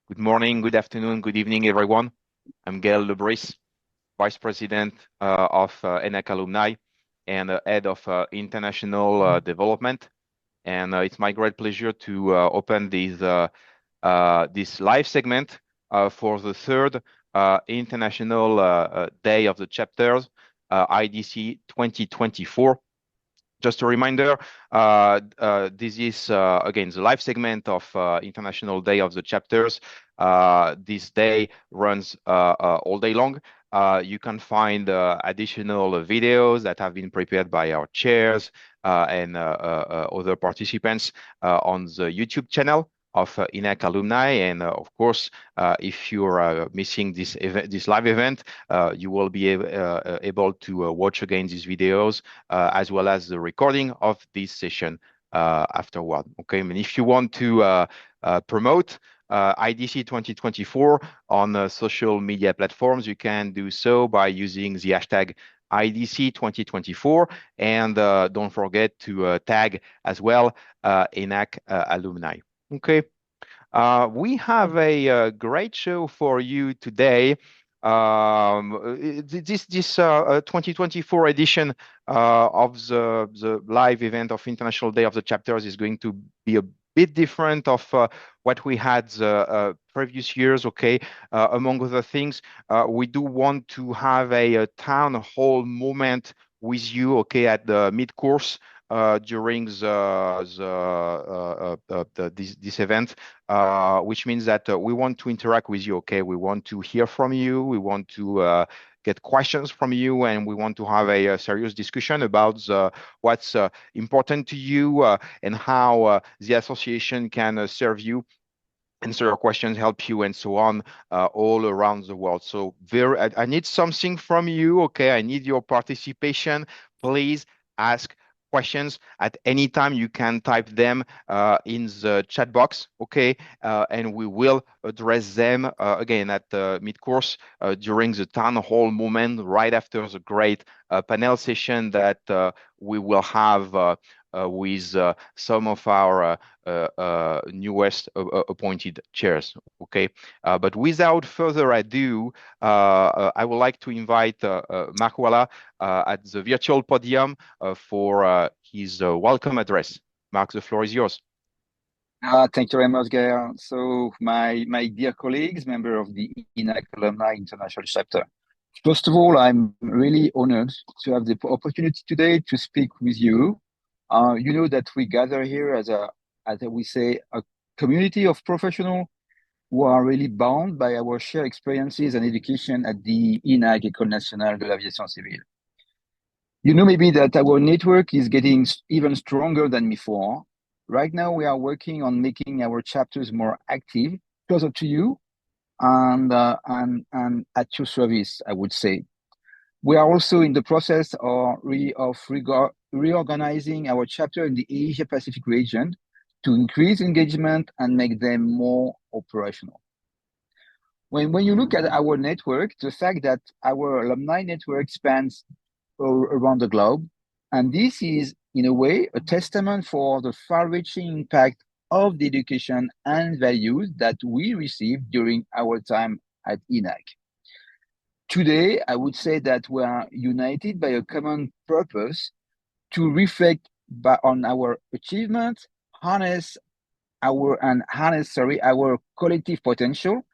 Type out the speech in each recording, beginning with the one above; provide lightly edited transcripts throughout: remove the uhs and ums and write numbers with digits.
Good morning, good afternoon, good evening, everyone. I'm Gael Lebris, Vice President of ENAC Alumni and Head of International Development. And it's my great pleasure to open this live segment for the third International Day of the Chapters, IDC 2024. Just a reminder, this is, again, the live segment of International Day of the Chapters. This day runs all day long. You can find additional videos that have been prepared by our chairs and other participants on the YouTube channel of ENAC Alumni. And of course, if you're missing this live event, you will be able to watch again these videos as well as the recording of this session afterward. Okay, and if you want to promote IDC 2024 on social media platforms, you can do so by using the hashtag IDC 2024, and don't forget to tag as well ENAC Alumni. Okay. We have a great show for you today. This 2024 edition of the live event of International Day of the Chapters is going to be a bit different of what we had the previous years. Okay, among other things, we do want to have a town hall moment with you. Okay, at the mid-course during this event, which means that we want to interact with you. Okay, we want to hear from you. We want to get questions from you, and we want to have a serious discussion about what's important to you and how the association can serve you, answer your questions, help you, and so on, all around the world. So I need something from you. Okay, I need your participation. Please ask questions at any time. You can type them in the chat box. Okay, and we will address them again at the mid-course during the town hall moment, right after the great panel session that we will have with some of our newest appointed chairs. Okay, but without further ado, I would like to invite Mark Walla at the virtual podium for his welcome address. Mark, the floor is yours. Thank you very much, Gail. So, my dear colleagues, member of the ENAC Alumni International Chapter. First of all, I'm really honored to have the opportunity today to speak with you. You know that we gather here as we say, a community of professionals who are really bound by our shared experiences and education at the ENAC École Nationale de l'Aviation Civile. You know maybe that our network is getting even stronger than before. Right now, we are working on making our chapters more active, closer to you, and at your service, I would say. We are also in the process of reorganizing our chapter in the Asia Pacific region to increase engagement and make them more operational. When you look at our network, the fact that our alumni network spans around the globe, and this is, in a way, a testament for the far-reaching impact of the education and values that we received during our time at ENAC. Today, I would say that we are united by a common purpose to reflect on our achievements, harness our collective potential,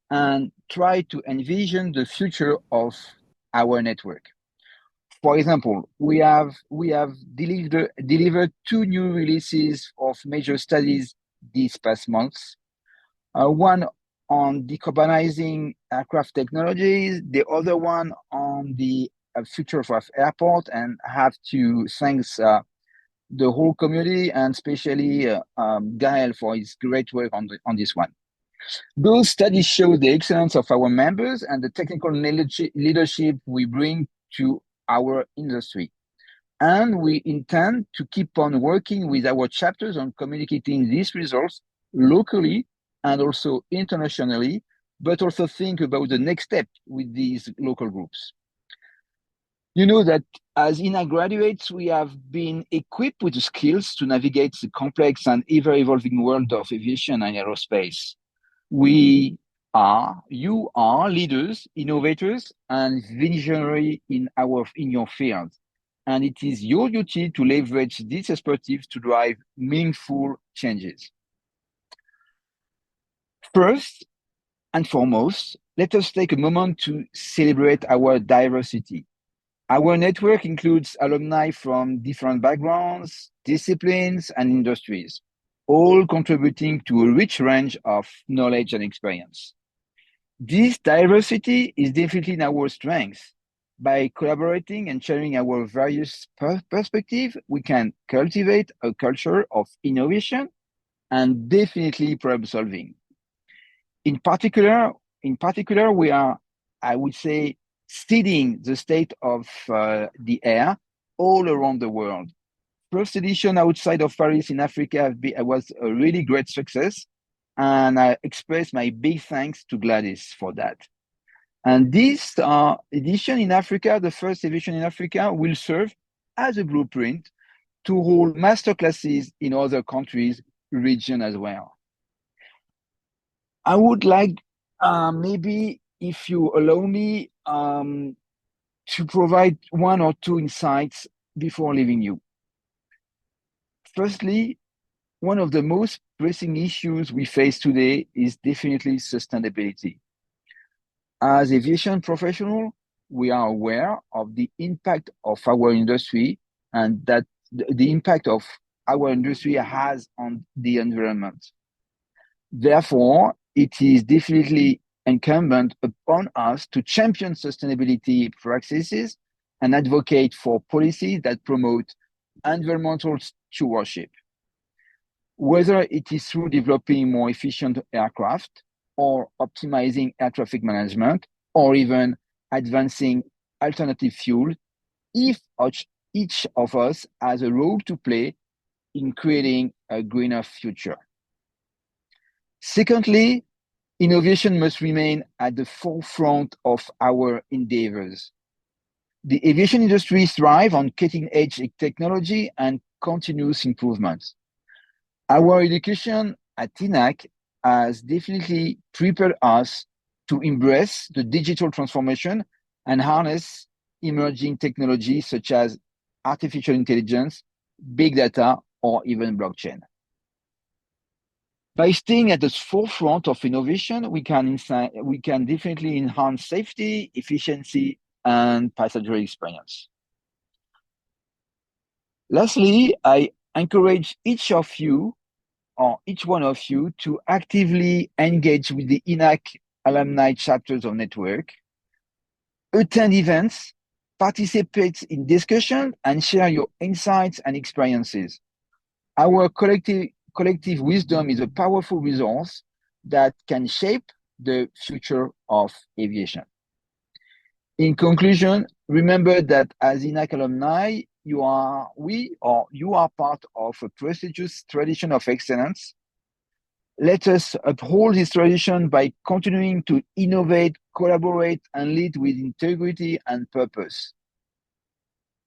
and try to envision the future of our network. For example, we have delivered two new releases of major studies these past months. One on decarbonizing aircraft technologies, the other one on the future of airport, and I have to thank the whole community and especially Gael for his great work on this one. Those studies show the excellence of our members and the technical leadership we bring to our industry. And we intend to keep on working with our chapters on communicating these results locally and also internationally, but also think about the next step with these local groups. You know that as ENAC graduates, we have been equipped with the skills to navigate the complex and ever-evolving world of aviation and aerospace. You are leaders, innovators, and visionary in your field. And it is your duty to leverage this expertise to drive meaningful changes. First and foremost, let us take a moment to celebrate our diversity. Our network includes alumni from different backgrounds, disciplines, and industries, all contributing to a rich range of knowledge and experience. This diversity is definitely in our strength. By collaborating and sharing our various perspectives, we can cultivate a culture of innovation and definitely problem solving. In particular, we are, I would say, studying the state of the air all around the world. First edition outside of Paris in Africa was a really great success, and I express my big thanks to Gladys for that. And this edition in Africa, the first edition in Africa, will serve as a blueprint to hold masterclasses in other countries, region as well. I would like maybe if you allow me to provide one or two insights before leaving you. Firstly, one of the most pressing issues we face today is definitely sustainability. As aviation professionals, we are aware of the impact of our industry and that the impact of our industry has on the environment. Therefore, it is definitely incumbent upon us to champion sustainability practices and advocate for policies that promote environmental stewardship. Whether it is through developing more efficient aircraft or optimizing air traffic management or even advancing alternative fuel, if each of us has a role to play in creating a greener future. Secondly, innovation must remain at the forefront of our endeavors. The aviation industry thrives on cutting-edge technology and continuous improvement. Our education at TINAC has definitely prepared us to embrace the digital transformation and harness emerging technologies such as artificial intelligence, big data, or even blockchain. By staying at the forefront of innovation, we can definitely enhance safety, efficiency, and passenger experience. Lastly, I encourage each one of you to actively engage with the INAC alumni chapters of network, attend events, participate in discussion, and share your insights and experiences. Our collective wisdom is a powerful resource that can shape the future of aviation. In conclusion, remember that as INAC alumni, you are part of a prestigious tradition of excellence. Let us uphold this tradition by continuing to innovate, collaborate, and lead with integrity and purpose.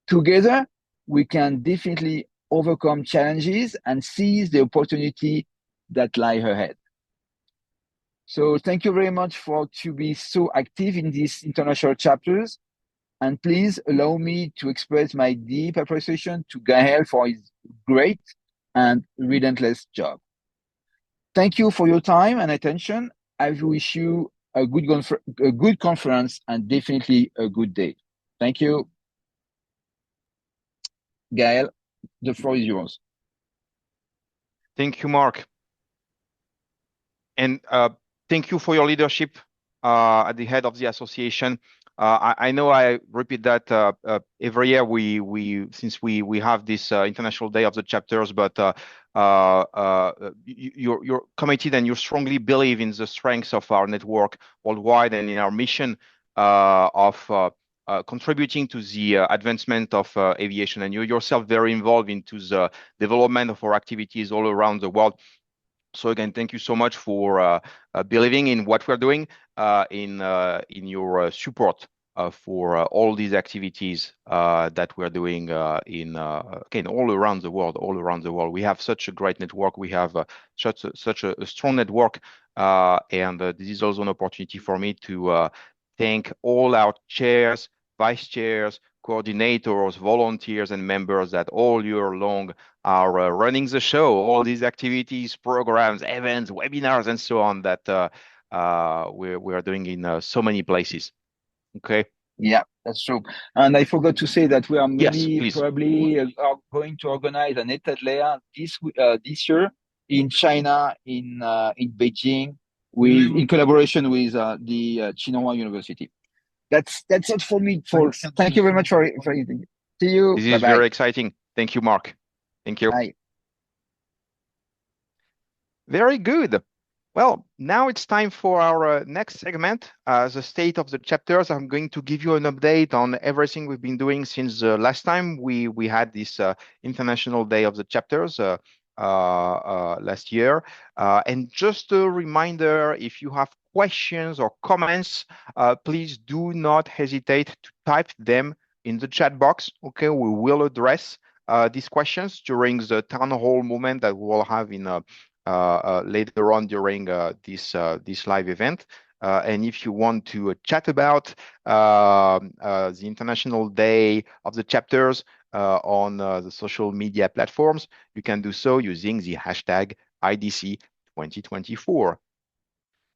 Together, we can definitely overcome challenges and seize the opportunity that lie ahead. So thank you very much to be so active in these international chapters. And please allow me to express my deep appreciation to Gael for his great and relentless job. Thank you for your time and attention. I wish you a good conference and definitely a good day. Thank you. Gael, the floor is yours. Thank you, Mark. And thank you for your leadership at the head of the association. I know I repeat that every year since we have this International Day of the Chapters, but you're committed and you strongly believe in the strengths of our network worldwide and in our mission of contributing to the advancement of aviation. And you yourself very involved into the development of our activities all around the world. So again, thank you so much for believing in what we're doing, in your support for all these activities that we're doing in again all around the world. All around the world, we have such a great network. We have such a strong network, and this is also an opportunity for me to thank all our chairs, vice chairs, coordinators, volunteers, and members that all year long are running the show. All these activities, programs, events, webinars, and so on that we are doing in so many places. Okay. Yeah, that's true. And I forgot to say that we are Yes, maybe please. probably are going to organize an ETAD layer this year in China in Beijing with in collaboration with the Tsinghua University. That's it for me, folks. Thank you very much for everything. See you. This Bye is bye. very exciting. Thank you, Mark. Thank you. Bye. Very good. Well, now it's time for our next segment, the state of the chapters. I'm going to give you an update on everything we've been doing since last time we had this International Day of the Chapters last year. And just a reminder, if you have questions or comments, please do not hesitate to type them in the chat box. Okay, we will address these questions during the town hall moment that we will have in later on during this live event. And if you want to chat about the International Day of the Chapters on the social media platforms, you can do so using the hashtag IDC 2024.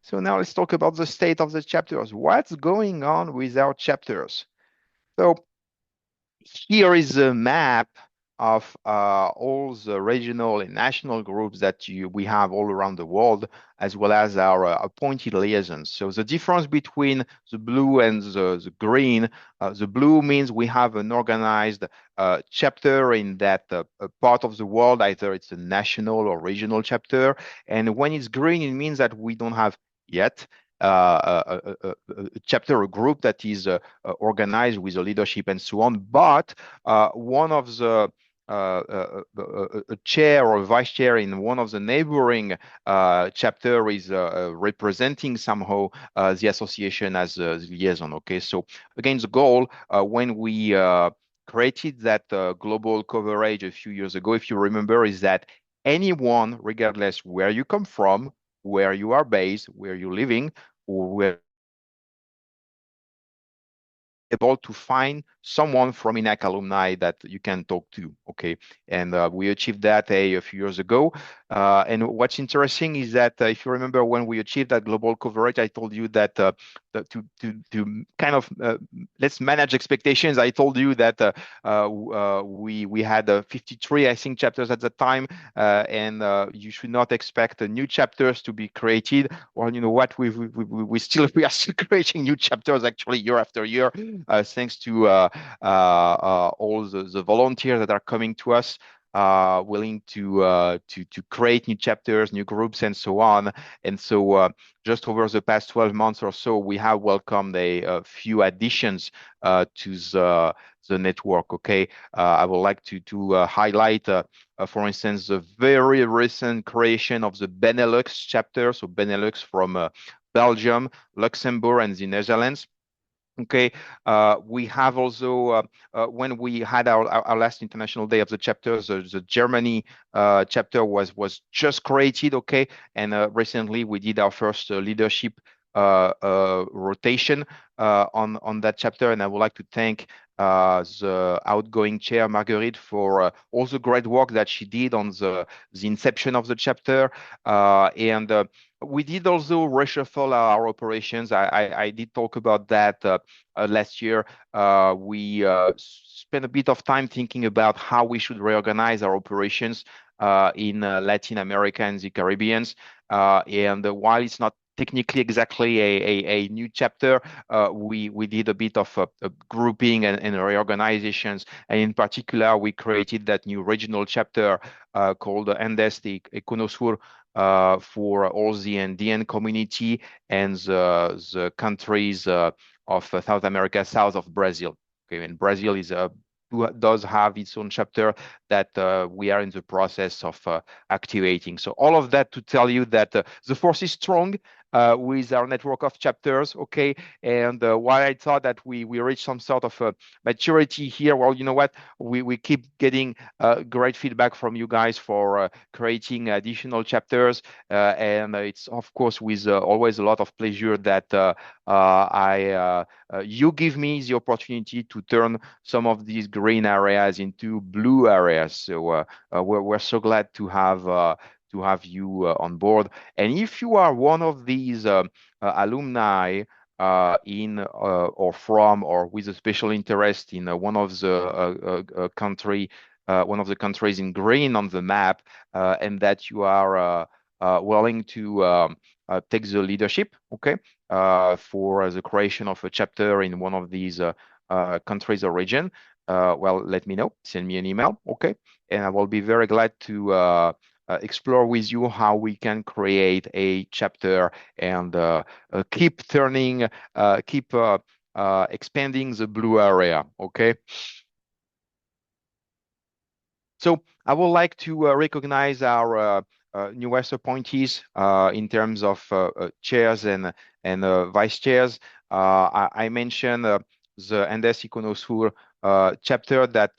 So now let's talk about the state of the chapters. What's going on with our chapters? So here is a map of all the regional and national groups that we have all around the world, as well as our appointed liaisons. So the difference between the blue and the green, the blue means we have an organized chapter in that part of the world, either it's a national or regional chapter. And when it's green, it means that we don't have yet a chapter, a group that is organized with a leadership and so on. But one of the a chair or a vice chair in one of the neighboring chapter is representing somehow the association as a liaison. Okay, so again, the goal when we created that global coverage a few years ago, if you remember, is that anyone, regardless where you come from, where you are based, where you're living, or where able to find someone from ENAC alumni that you can talk to, okay? And we achieved that a few years ago. And what's interesting is that if you remember when we achieved that global coverage, I told you that to kind of let's manage expectations. I told you that we had 53, I think, chapters at the time, and you should not expect new chapters to be created. Or you know what, we are still creating new chapters actually year after year, thanks to all the volunteers that are coming to us, willing to create new chapters, new groups, and so on. And so just over the past 12 months or so, we have welcomed a few additions to the network. Okay, I would like to highlight, for instance, the very recent creation of the Benelux chapter. So Benelux from Belgium, Luxembourg, and the Netherlands. Okay, we have also, when we had our last International Day of the Chapters, the Germany chapter was just created, okay, and recently we did our first leadership rotation on that chapter, and I would like to thank the outgoing chair, Marguerite, for all the great work that she did on the inception of the chapter, and we did also reshuffle our operations. I did talk about that last year. We spent a bit of time thinking about how we should reorganize our operations in Latin America and the Caribbean. And while it's not technically exactly a new chapter, we did a bit of a grouping and reorganizations. And in particular, we created that new regional chapter called Andes de Econosur, for all the Andean community and the countries of South America, south of Brazil. Okay, and Brazil does have its own chapter that we are in the process of activating. So all of that to tell you that the force is strong. with our network of chapters. Okay, and while I thought that we reached some sort of maturity here, well, you know what? We keep getting great feedback from you guys for creating additional chapters, and it's of course with always a lot of pleasure that I you give me the opportunity to turn some of these green areas into blue areas. So we're so glad to have you on board. And if you are one of these alumni in or from or with a special interest in one of the countries in green on the map, and that you are willing to take the leadership, okay, for the creation of a chapter in one of these countries or region, well, let me know. Send me an email, okay, and I will be very glad to explore with you how we can create a chapter and keep turning, keep expanding the blue area, okay? So I would like to recognize our newest appointees in terms of chairs and vice chairs. I mentioned the Andes Iconosur chapter that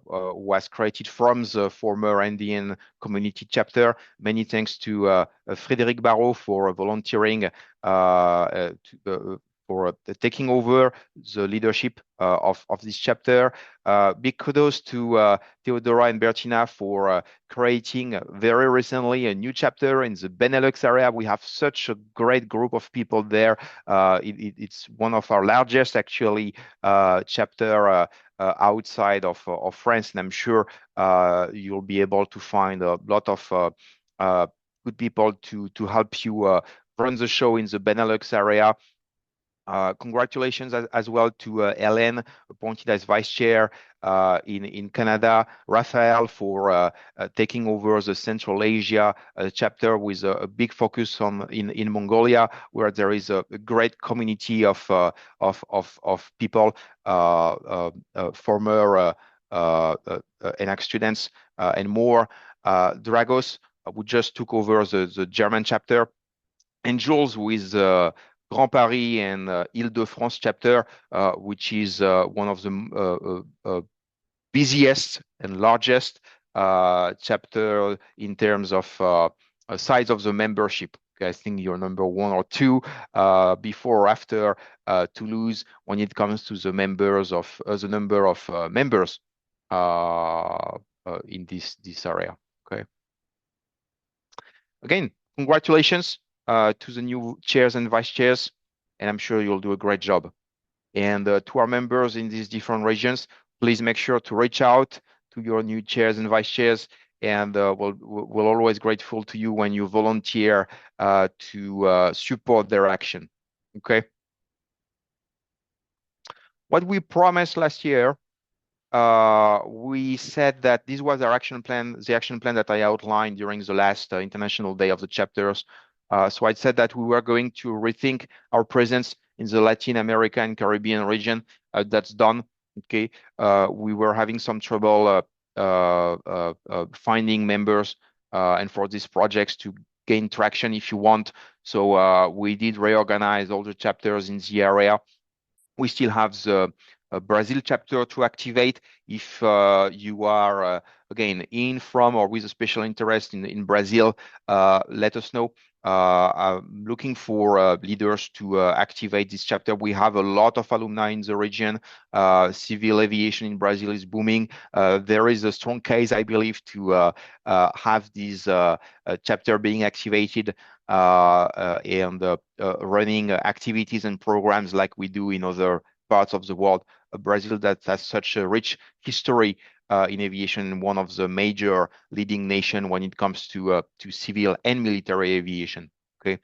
was created from the former Andean community chapter. Many thanks to Frédéric Barrault for volunteering for taking over the leadership of this chapter. Big kudos to Theodora and Bertina for creating very recently a new chapter in the Benelux area. We have such a great group of people there. It's one of our largest, actually, chapter outside of France, and I'm sure you'll be able to find a lot of good people to help you run the show in the Benelux area. Congratulations as well to Hélène, appointed as vice chair in Canada, Raphael for taking over the Central Asia chapter with a big focus on in Mongolia, where there is a great community of people, former NX students and more. Dragos, who just took over the German chapter, and Jules with Grand Paris and Île-de-France chapter, which is one of the busiest and largest chapter in terms of size of the membership. I think you're number one or two before or after Toulouse when it comes to the members of the number of members in this area. Okay. Again, congratulations to the new chairs and vice chairs, and I'm sure you'll do a great job. And to our members in these different regions, please make sure to reach out to your new chairs and vice chairs, and we're always grateful to you when you volunteer to support their action. Okay. What we promised last year, we said that this was our action plan, the action plan that I outlined during the last International Day of the Chapters. So I said that we were going to rethink our presence in the Latin America and Caribbean region. That's done. Okay, we were having some trouble finding members and for these projects to gain traction, if you want. So we did reorganize all the chapters in the area. We still have the Brazil chapter to activate. If you are, again, in, from, or with a special interest in Brazil, let us know. I'm looking for leaders to activate this chapter. We have a lot of alumni in the region. Civil aviation in Brazil is booming. There is a strong case, I believe, to have this chapter being activated and running activities and programs like we do in other parts of the world. Brazil that has such a rich history in aviation, one of the major leading nation when it comes to civil and military aviation. Okay.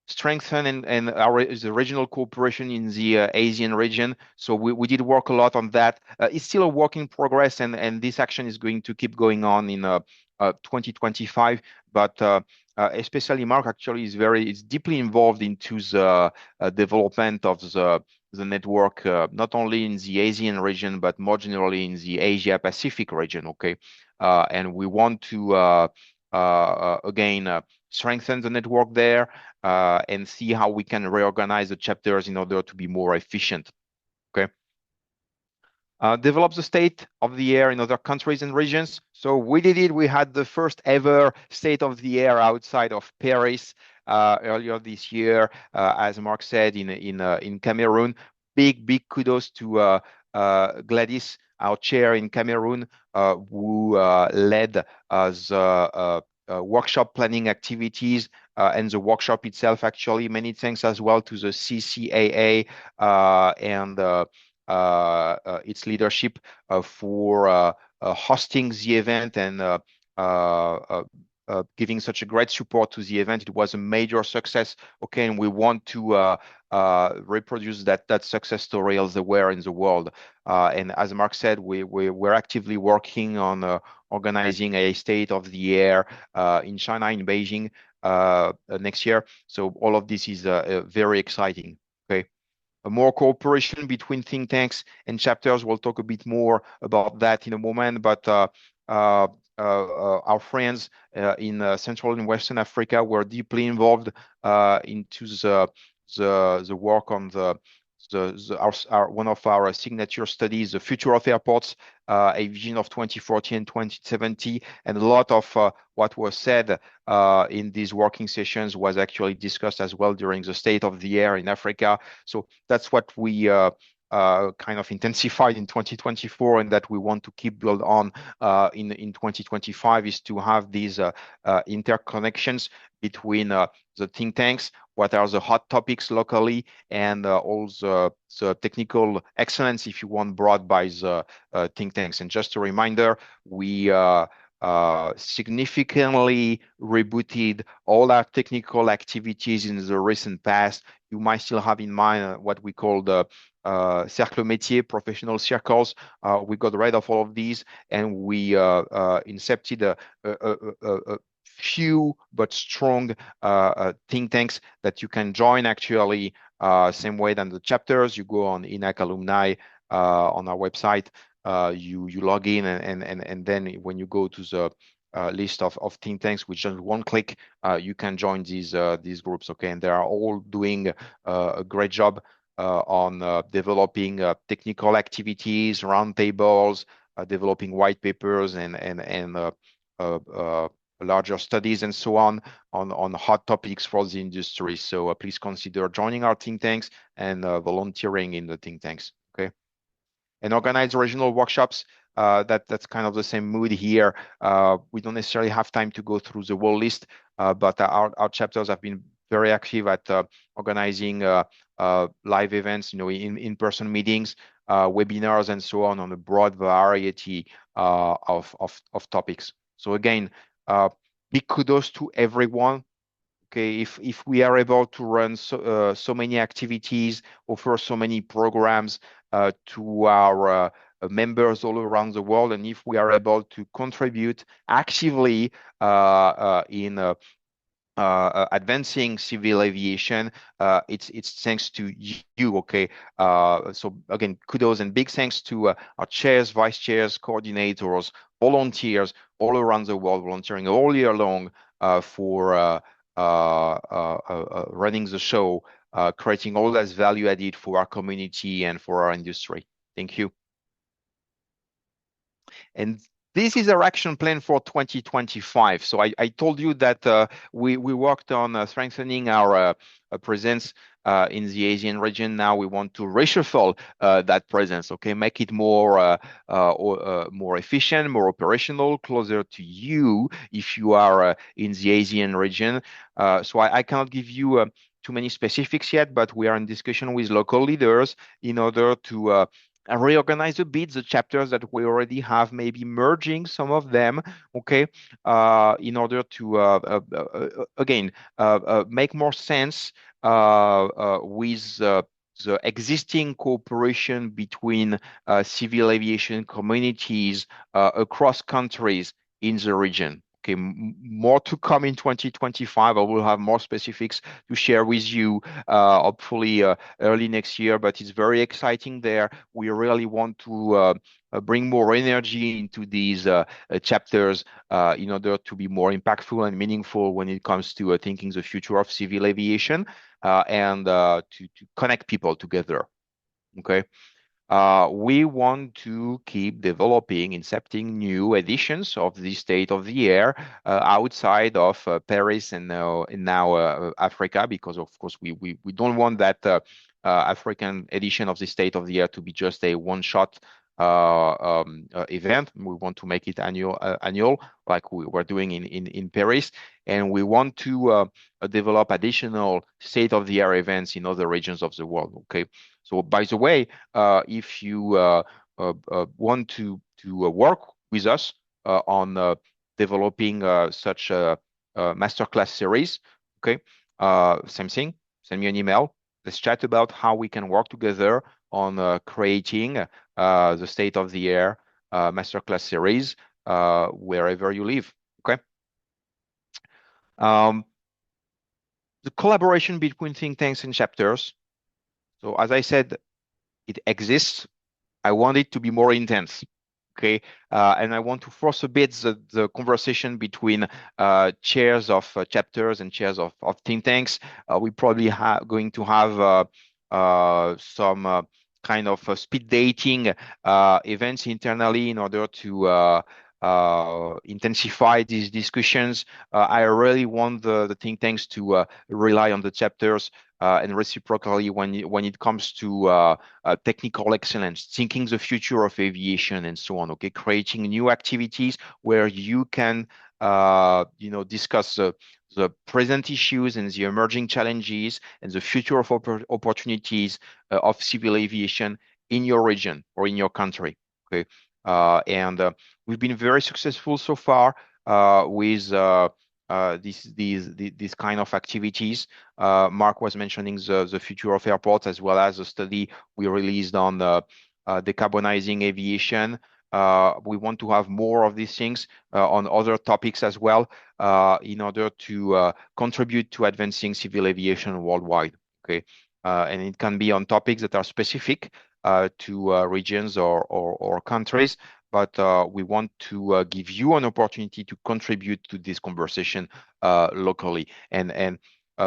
Strengthen and the regional cooperation in the Asian region. So we did work a lot on that. It's still a work in progress, and this action is going to keep going on in 2025. But especially Mark actually is deeply involved into the development of the network, not only in the Asian region, but more generally in the Asia Pacific region. Okay. And we want to again, strengthen the network there and see how we can reorganize the chapters in order to be more efficient. Okay. Develop the state of the air in other countries and regions. So we did it. We had the first ever state of the air outside of Paris earlier this year, as Mark said, in Cameroon. Big kudos to Gladys, our chair in Cameroon, who led the workshop planning activities and the workshop itself. Actually, many thanks as well to the CCAA and its leadership for hosting the event and giving such a great support to the event. It was a major success. Okay, and we want to reproduce that success story elsewhere in the world. And as Mark said, we're actively working on organizing a state of the air in China, in Beijing next year. So all of this is very exciting. Okay. More cooperation between think tanks and chapters. We'll talk a bit more about that in a moment, but our friends in Central and Western Africa were deeply involved into the work on one of our signature studies, the future of airports, a vision of 2040 and 2070, and a lot of what was said in these working sessions was actually discussed as well during the state of the air in Africa. So that's what we kind of intensified in 2024, and that we want to keep build on in 2025 is to have these interconnections between the think tanks, what are the hot topics locally, and all the technical excellence, if you want, brought by the think tanks. And just a reminder, we significantly rebooted all our technical activities in the recent past. You might still have in mind what we call the cercle métier, professional circles. We got rid of all of these, and we incepted a few but strong think tanks that you can join actually same way than the chapters. You go on ENAC Alumni on our website, you log in, and then when you go to the list of think tanks with just one click, you can join these groups. Okay, and they are all doing a great job on developing technical activities, roundtables, developing white papers, and larger studies and so on hot topics for the industry. So please consider joining our think tanks and volunteering in the think tanks. Okay, and organize regional workshops. That's kind of the same mood here. We don't necessarily have time to go through the whole list, but our chapters have been very active at organizing live events, in-person meetings, webinars, and so on a broad variety of topics. So again, big kudos to everyone. Okay, if we are able to run so many activities, offer so many programs to our members all around the world, and if we are able to contribute actively in advancing civil aviation, it's thanks to you. Okay, so again, kudos and big thanks to our chairs, vice chairs, coordinators, volunteers all around the world, volunteering all year long for running the show, creating all that value added for our community and for our industry. Thank you. And this is our action plan for 2025. So I told you that we worked on strengthening our presence in the Asian region. Now we want to reshuffle that presence, okay, make it more efficient, more operational, closer to you if you are in the Asian region. So I cannot give you too many specifics yet, but we are in discussion with local leaders in order to reorganize a bit the chapters that we already have, maybe merging some of them, okay, in order to, again, make more sense with the existing cooperation between civil aviation communities across countries in the region. Okay, more to come in 2025. I will have more specifics to share with you, hopefully early next year. But it's very exciting there. We really want to bring more energy into these chapters in order to be more impactful and meaningful when it comes to thinking the future of civil aviation and to connect people together. Okay. We want to keep developing, incepting new editions of the State of the Air outside of Paris and now Africa, because of course we don't want that African edition of the State of the Air to be just a one-shot event. We want to make it annual, like we were doing in Paris, and we want to develop additional state-of-the-art events in other regions of the world. Okay. So, by the way, if you want to work with us on developing such a masterclass series, okay, same thing. Send me an email. Let's chat about how we can work together on creating the state-of-the-art masterclass series wherever you live. Okay. The collaboration between think tanks and chapters. So, as I said, it exists. I want it to be more intense. Okay. And I want to force a bit the conversation between chairs of chapters and chairs of think tanks. We probably going to have some kind of speed dating events internally in order to intensify these discussions. I really want the think tanks to rely on the chapters and reciprocally when it comes to technical excellence, thinking the future of aviation and so on. Okay, creating new activities where you can discuss the present issues and the emerging challenges and the future of opportunities of civil aviation in your region or in your country. Okay, and we've been very successful so far with these kind of activities. Mark was mentioning the future of airports as well as a study we released on decarbonizing aviation. We want to have more of these things on other topics as well in order to contribute to advancing civil aviation worldwide. Okay, and it can be on topics that are specific to regions or countries, but we want to give you an opportunity to contribute to this conversation locally. And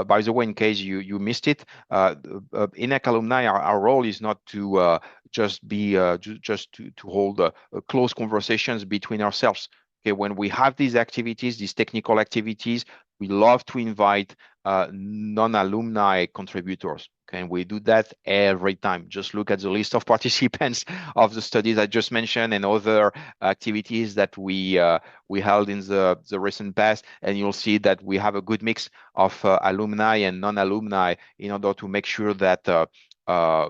by the way, in case you missed it, ENAC Alumni, our role is not to just be just to hold close conversations between ourselves. Okay, when we have these activities, these technical activities, we love to invite non-alumni contributors. Okay, and we do that every time. Just look at the list of participants of the studies I just mentioned and other activities that we held in the recent past, and you'll see that we have a good mix of alumni and non-alumni in order to make sure that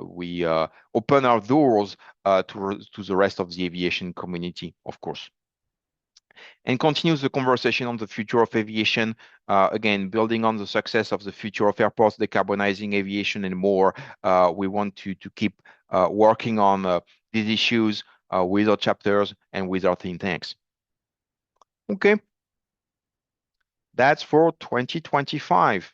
we open our doors to the rest of the aviation community, of course. And continue the conversation on the future of aviation, again, building on the success of the future of airports, decarbonizing aviation and more. We want to keep working on these issues with our chapters and with our think tanks. Okay, that's for 2025.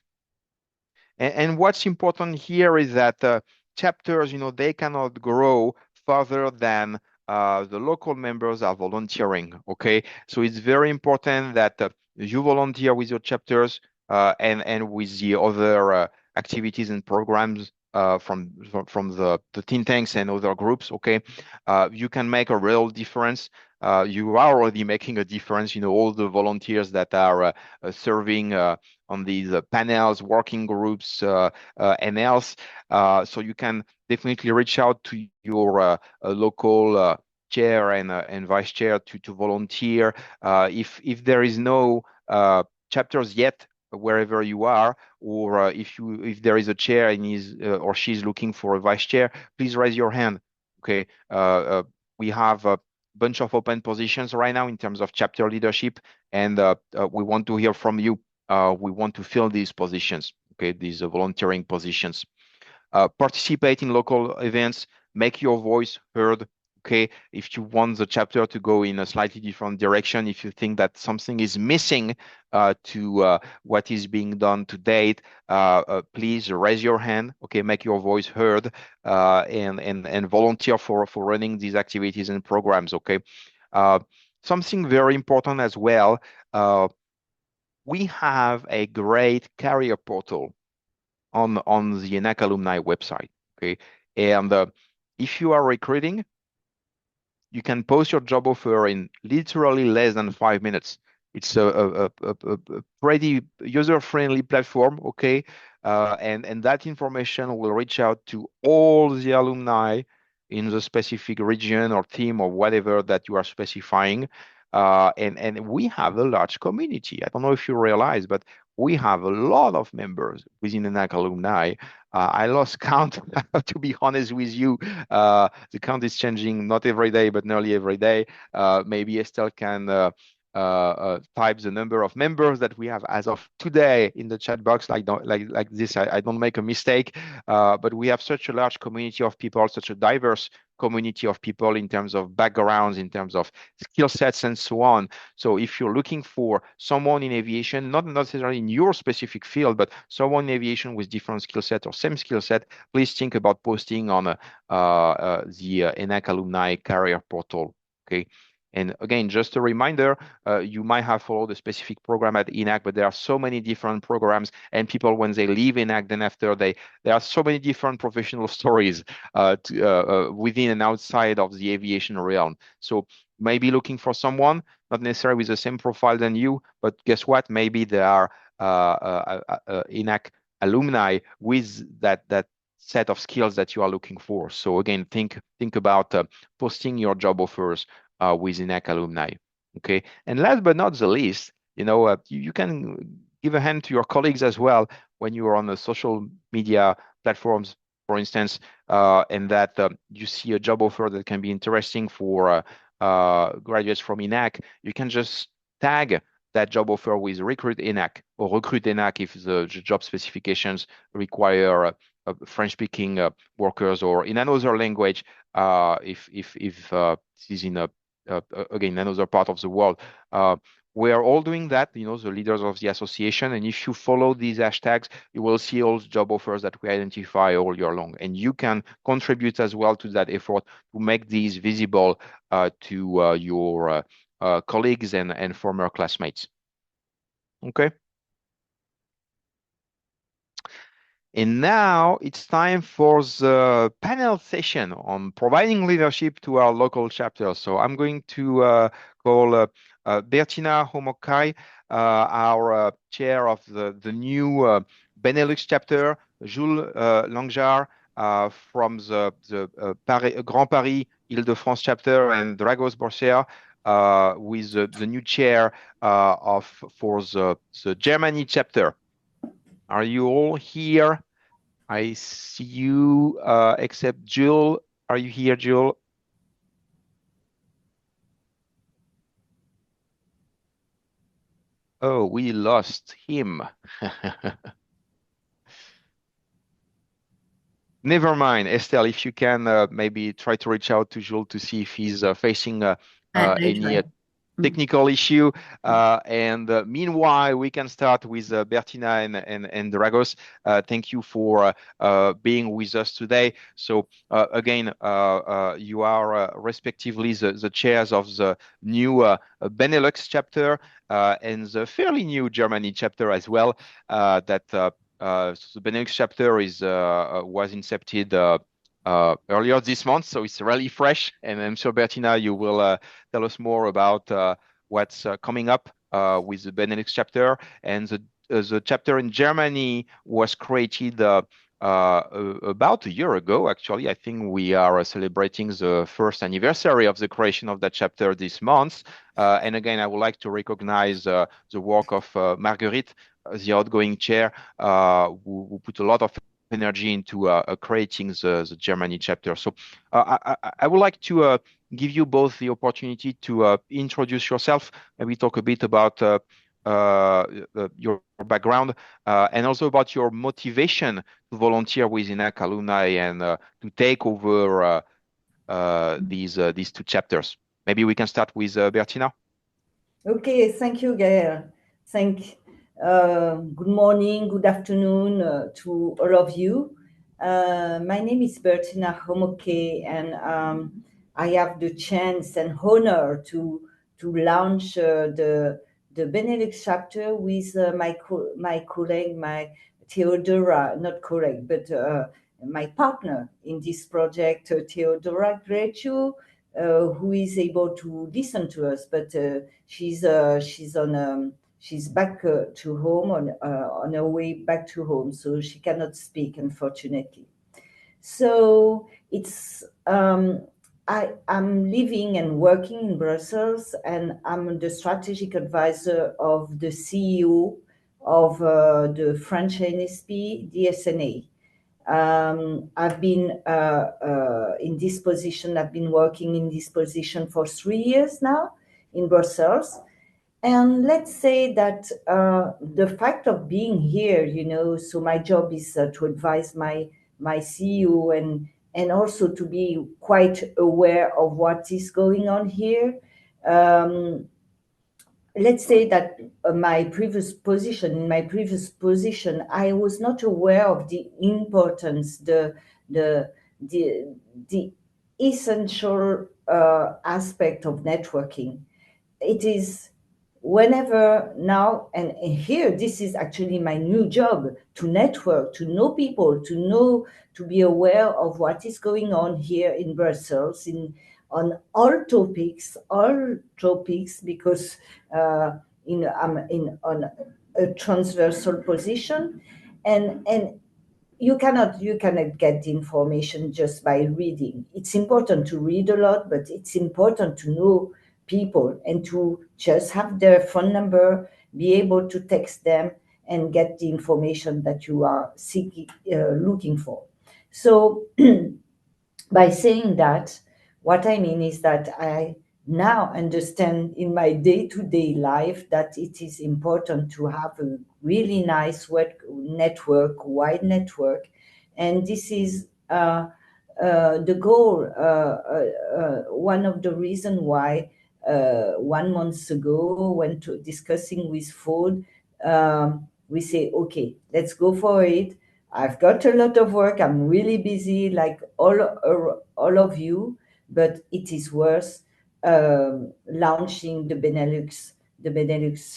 And what's important here is that chapters, they cannot grow further than the local members are volunteering. Okay, so it's very important that you volunteer with your chapters and with the other activities and programs from the think tanks and other groups. Okay, you can make a real difference. You are already making a difference. All the volunteers that are serving on these panels, working groups, and else. So you can definitely reach out to your local chair and vice chair to volunteer. If there is no chapters yet wherever you are, or if there is a chair and he's or she's looking for a vice chair, please raise your hand. Okay, we have a bunch of open positions right now in terms of chapter leadership, and we want to hear from you. We want to fill these positions, okay, these volunteering positions. Participate in local events, make your voice heard, Okay, if you want the chapter to go in a slightly different direction, if you think that something is missing to what is being done to date, please raise your hand. Okay, make your voice heard and volunteer for running these activities and programs. Okay, uh, something very important as well. Uh, we have a great career portal on the ENAC alumni website. Okay, and if you are recruiting, you can post your job offer in literally less than 5 minutes. It's a pretty user-friendly platform, okay? And that information will reach out to all the alumni in the specific region or team or whatever that you are specifying. And we have a large community. I don't know if you realize, but we have a lot of members within the NAC alumni. I lost count, to be honest with you. The count is changing not every day, but nearly every day. Maybe Estelle can type the number of members that we have as of today in the chat box, like this. I don't make a mistake, but we have such a large community of people, such a diverse community of people in terms of backgrounds, in terms of skill sets, and so on. So if you're looking for someone in aviation, not necessarily in your specific field, but someone in aviation with different skill set or same skill set, please think about posting on the ENAC alumni career portal. Okay. And again, just a reminder, you might have followed a specific program at ENAC, but there are so many different programs, and people, when they leave ENAC, then after there are so many different professional stories within and outside of the aviation realm. So maybe looking for someone, not necessarily with the same profile than you, but guess what? Maybe there are ENAC alumni with that set of skills that you are looking for. So again, think about posting your job offers with ENAC alumni. Okay, and last but not the least, you can give a hand to your colleagues as well when you are on the social media platforms, for instance, and that you see a job offer that can be interesting for graduates from ENAC. You can just tag that job offer with recruit ENAC or recruit ENAC if the job specifications require French-speaking workers, or in another language if this is in again another part of the world. We are all doing that, the leaders of the association. And if you follow these hashtags, you will see all the job offers that we identify all year long. And you can contribute as well to that effort to make these visible to your colleagues and former classmates. Okay. And now it's time for the panel session on providing leadership to our local chapters. So I'm going to call Bertina Homokai, our chair of the new Benelux chapter, Jules Langjar from the Grand Paris Île-de-France chapter, and Dragos Borcher with the new chair for the Germany chapter. Are you all here? I see you, except Jill. Are you here, Jill? Oh, we lost him. Never mind, Estelle, if you can maybe try to reach out to Jules to see if he's facing any technical issue. And meanwhile, we can start with Bertina and Dragos. Thank you for being with us today. So again, you are respectively the chairs of the new Benelux chapter and the fairly new Germany chapter as well. So the Benelux chapter was incepted earlier this month, so it's really fresh. And I'm sure, Bertina, you will tell us more about what's coming up with the Benelux chapter. And the chapter in Germany was created about a year ago, actually. I think we are celebrating the first anniversary of the creation of that chapter this month. And again, I would like to recognize the work of Marguerite, the outgoing chair, who put a lot of energy into creating the Germany chapter. So I would like to give you both the opportunity to introduce yourself, maybe talk a bit about your background and also about your motivation to volunteer with ENAC alumni and to take over these two chapters. Maybe we can start with Bertina. Okay, thank you, Gaël. Good morning, good afternoon to all of you. My name is Bertina Homoke, and I have the chance and honor to launch the Benelux chapter with my colleague, my Theodora, not colleague, but my partner in this project, Theodora Grecu, who is able to listen to us, but she's back to home on her way back to home, so she cannot speak, unfortunately. So it's I'm living and working in Brussels, and I'm the strategic advisor of the CEO of the French NSP, DSNA. I've been in this position. I've been working in this position for 3 years now in Brussels. And let's say that the fact of being here, so my job is to advise my CEO and also to be quite aware of what is going on here. Let's say that in my previous position, I was not aware of the importance, the essential aspect of networking. It is whenever now and here, this is actually my new job, to network, to know people, to be aware of what is going on here in Brussels on all topics, because I'm on a transversal position, and you cannot get the information just by reading. It's important to read a lot, but it's important to know people and to just have their phone number, be able to text them and get the information that you are looking for. So by saying that, what I mean is that I now understand in my day-to-day life that it is important to have a really nice wide network. And this is the goal, one of the reasons why 1 month ago, when discussing with Ford, we say, okay, let's go for it. I've got a lot of work. I'm really busy, like all of you, but it is worth launching the Benelux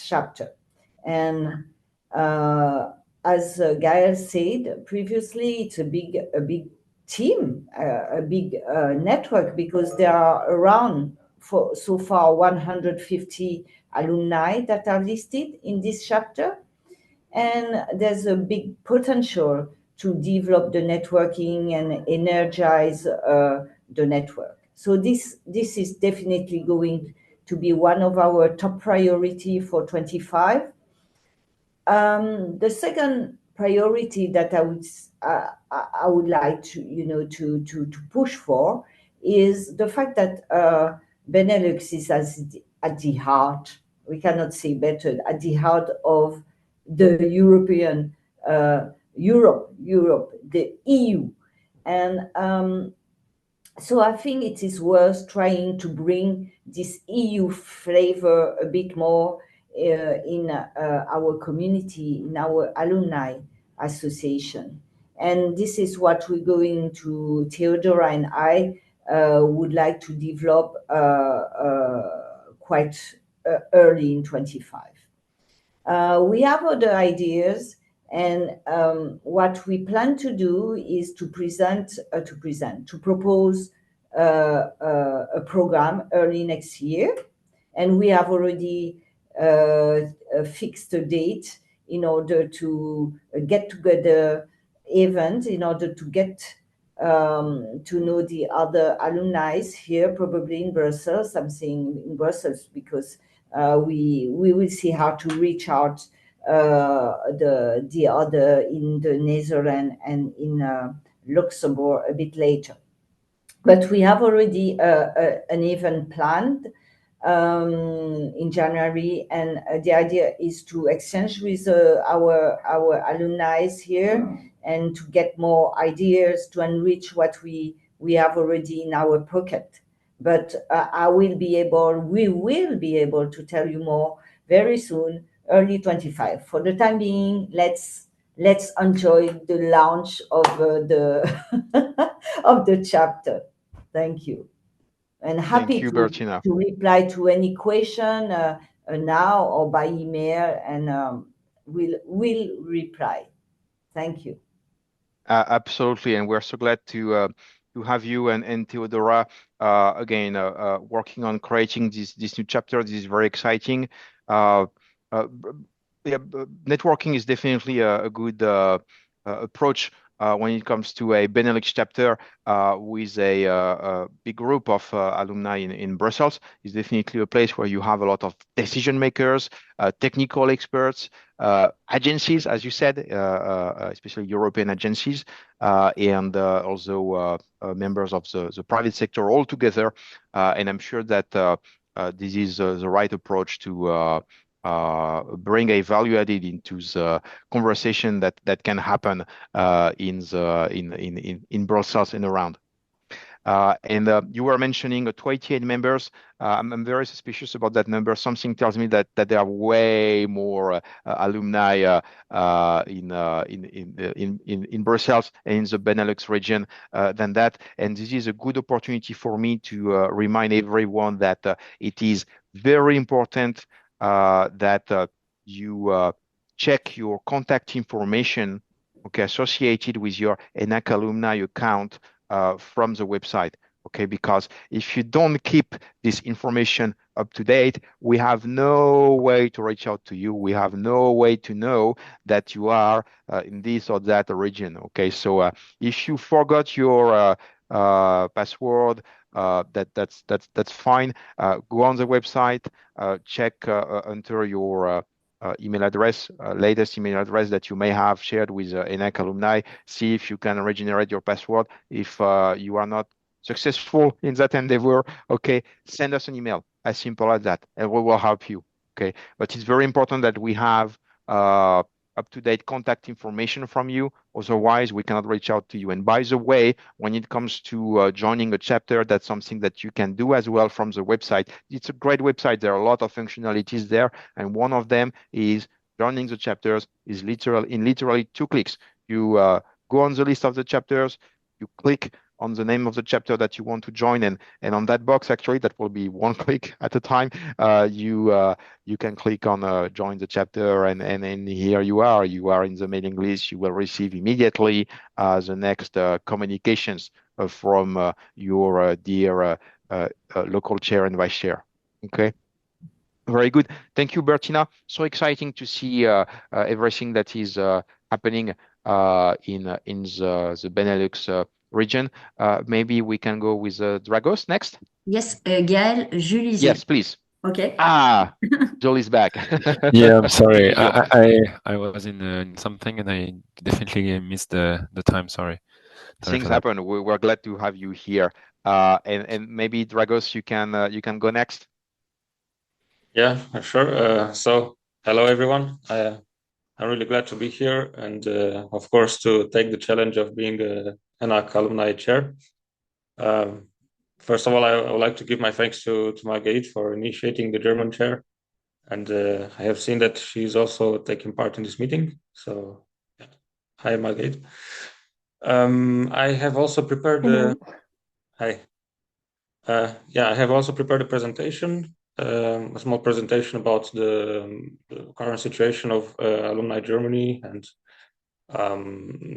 chapter. And as Gaël said previously, it's a big team, a big network, because there are around for so far 150 alumni that are listed in this chapter. And there's a big potential to develop the networking and energize the network. So this is definitely going to be one of our top priority for 25. The second priority that I would like to to push for is the fact that Benelux is at the heart. We cannot say better, at the heart of the European Europe, the EU, and so I think it is worth trying to bring this EU flavor a bit more in our community, in our alumni association. And this is what we're going to, Theodora and I would like to develop quite early in 25. We have other ideas, and what we plan to do is to propose a program early next year, and we have already fixed a date in order to get together event, in order to get to know the other alumni here, probably in Brussels. I'm saying in Brussels because we will see how to reach out the other in the Netherlands and in Luxembourg a bit later. But we have already an event planned in January, and the idea is to exchange with our alumni here and to get more ideas to enrich what we we have already in our pocket. But we will be able to tell you more very soon, early 25. For the time being, let's enjoy the launch of the of the chapter. Thank you, and happy Thank you, Bertina. to reply to any question now or by email, and we'll reply. Thank you. Absolutely, and we're so glad to have you and Theodora again working on creating this new chapter. This is very exciting. Uh, yeah, networking is definitely a good approach when it comes to a Benelux chapter with a big group of alumni in Brussels. It's definitely a place where you have a lot of decision makers, technical experts, agencies, as you said, especially European agencies, and also members of the private sector all together. And I'm sure that this is the right approach to bring a value added into the conversation that can happen in Brussels and around. And you were mentioning 28 members. I'm very suspicious about that number. Something tells me that there are way more alumni in Brussels and in the Benelux region than that. And this is a good opportunity for me to remind everyone that it is very important that you check your contact information, okay, associated with your ENAC alumni account from the website. Okay, because if you don't keep this information up to date, we have no way to reach out to you. We have no way to know that you are in this or that region. Okay, so if you forgot your password, that's fine. Go on the website, check enter your email address, latest email address that you may have shared with ENAC alumni. See if you can regenerate your password. If you are not successful in that endeavor, okay, send us an email. As simple as that, and we will help you. Okay, but it's very important that we have up-to-date contact information from you. Otherwise, we cannot reach out to you. And by the way, when it comes to joining a chapter, that's something that you can do as well from the website. It's a great website. There are a lot of functionalities there, and one of them is joining the chapters is literally 2 clicks. You go on the list of the chapters, you click on the name of the chapter that you want to join, and on that box, actually, that will be 1 click at a time. You can click on join the chapter, and here you are. You are in the mailing list. You will receive immediately the next communications from your dear local chair and vice chair. Okay. Very good. Thank you, Bertina. So exciting to see everything that is happening in the Benelux region. Maybe we can go with Dragos next. Yes, Gaël, Julie. Yes, please. Okay. Julie's back. Yeah, I'm sorry. Thank you. I was in something and I definitely missed the time. Sorry. Things happen. We're glad to have you here. And maybe Dragos, you can go next. Yeah, sure. So hello everyone. I'm really glad to be here, and of course to take the challenge of being ENAC alumni chair. First of all, I would like to give my thanks to Marguerite for initiating the German chair, and I have seen that she's also taking part in this meeting. So, yeah. Hi Marguerite. I have also prepared. Hi. Yeah, I have also prepared a presentation. A small presentation about the current situation of Alumni Germany and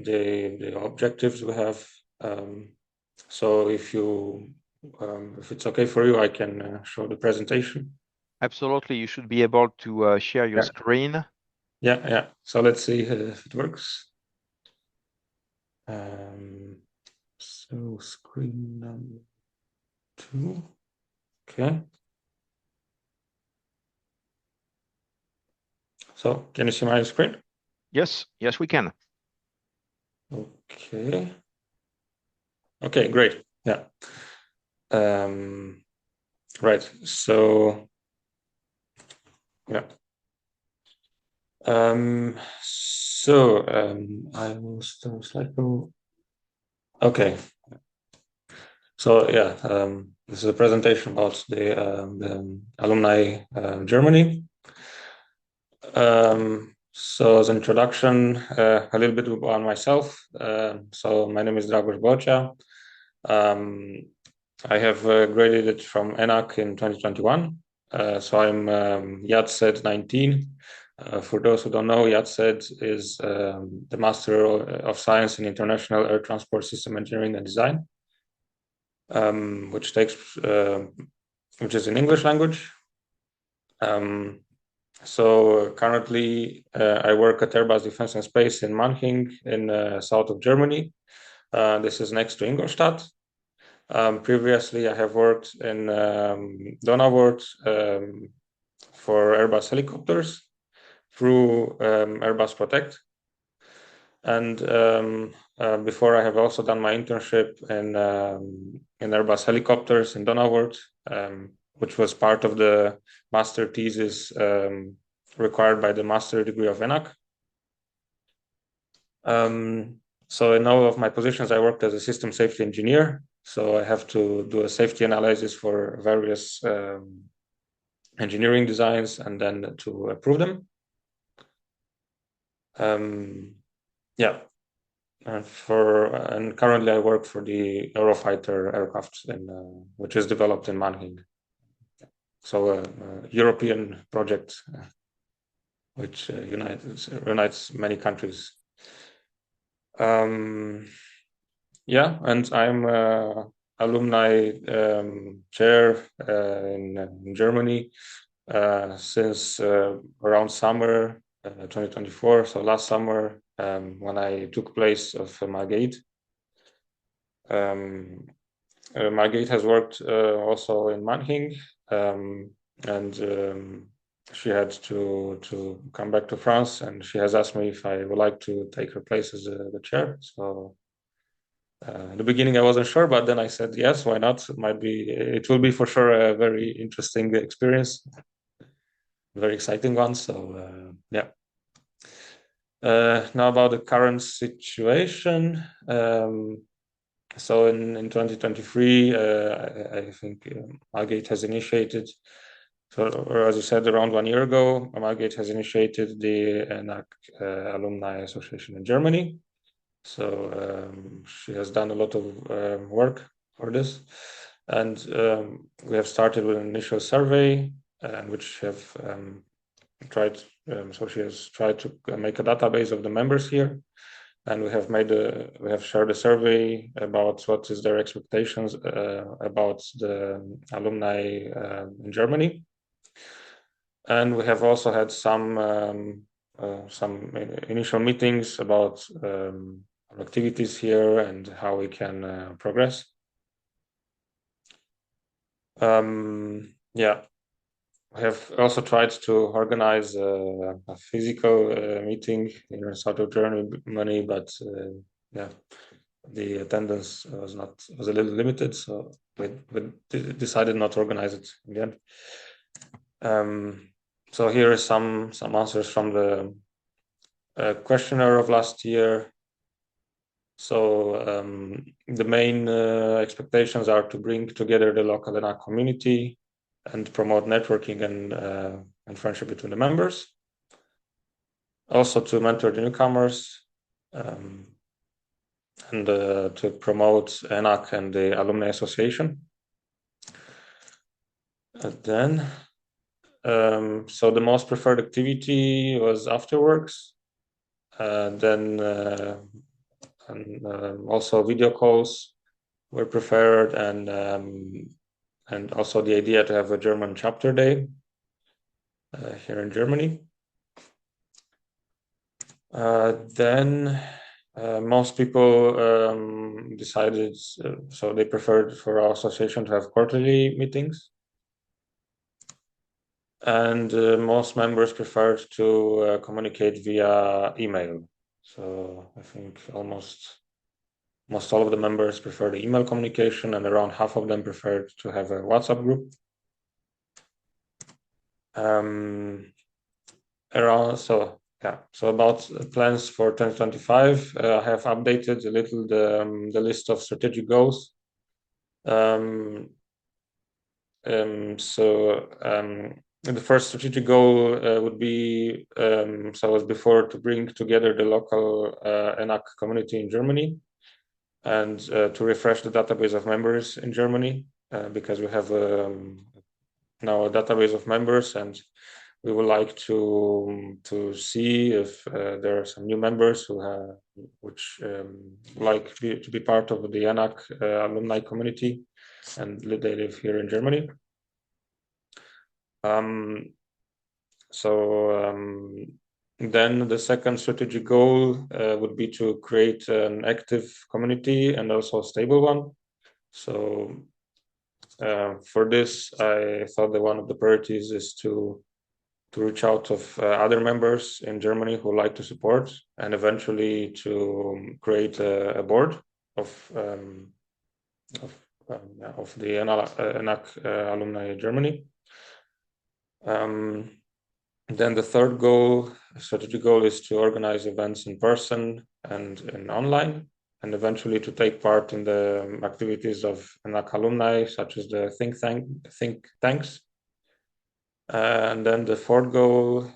the objectives we have. So if it's okay for you, I can show the presentation. Absolutely, you should be able to share your screen. Yeah. So let's see if it works. So screen number 2. Okay. So can you see my screen? Yes, we can. Okay, great. Yeah. Right. So yeah. I will start slideshow. Okay. So yeah, this is a presentation about the alumni Germany. So as an introduction, a little bit about myself. So my name is Dragoș Bocea. I have graduated from ENAC in 2021. So I'm YATSED 19. For those who don't know, YATSED is the Master of Science in International Air Transport System Engineering and Design, which is in English language. So currently I work at Airbus Defence and Space in Mannheim in south of Germany. This is next to Ingolstadt. Previously I have worked in Donauwörth for Airbus helicopters through Airbus Protect. And before I have also done my internship in Airbus helicopters in Donauwörth, which was part of the master thesis required by the master degree of ENAC. So in all of my positions, I worked as a system safety engineer. So I have to do a safety analysis for various engineering designs and then to approve them. Yeah. And currently I work for the Eurofighter aircraft, which is developed in Mannheim. So a European project which unites many countries. Yeah, and I'm alumni chair in Germany since around summer 2024. So last summer when I took place of Margate. Margate has worked also in Mannheim, and she had to come back to France, and she has asked me if I would like to take her place as the chair. So in the beginning I wasn't sure, but then I said yes, why not? It will be for sure a very interesting experience, very exciting one. So yeah. Now about the current situation. So in 2023, I think Margate has initiated, or as you said, around 1 year ago, Margate has initiated the ENAC Alumni Association in Germany. So she has done a lot of work for this. And we have started with an initial survey, which have tried, so she has tried to make a database of the members here. And we have shared a survey about what is their expectations about the alumni in Germany. And we have also had some initial meetings about our activities here and how we can progress. Yeah. I have also tried to organize a physical meeting in south of Germany, but yeah, the attendance was a little limited, so we decided not to organize it again. So here is some answers from the questionnaire of last year. So the main expectations are to bring together the local ENAC community and promote networking and friendship between the members. Also to mentor the newcomers and to promote ENAC and the Alumni Association. And then, so the most preferred activity was afterworks. Then also video calls were preferred, and also the idea to have a German chapter day here in Germany. Then most people decided, so they preferred for our association to have quarterly meetings. And most members preferred to communicate via email. So I think most all of the members prefer the email communication, and around half of them preferred to have a WhatsApp group. So about plans for 2025, I have updated a little the list of strategic goals. The first strategic goal would be, so as before, to bring together the local ENAC community in Germany and to refresh the database of members in Germany, because we have now a database of members, and we would like to see if there are some new members which like to be part of the ENAC alumni community, and they live here in Germany. Then the second strategic goal would be to create an active community and also a stable one. So for this, I thought that one of the priorities is to reach out of other members in Germany who like to support, and eventually to create a board of the ENAC Alumni Germany. Then the third strategic goal, is to organize events in person and online, and eventually to take part in the activities of ENAC alumni, such as the think tanks. And then the fourth goal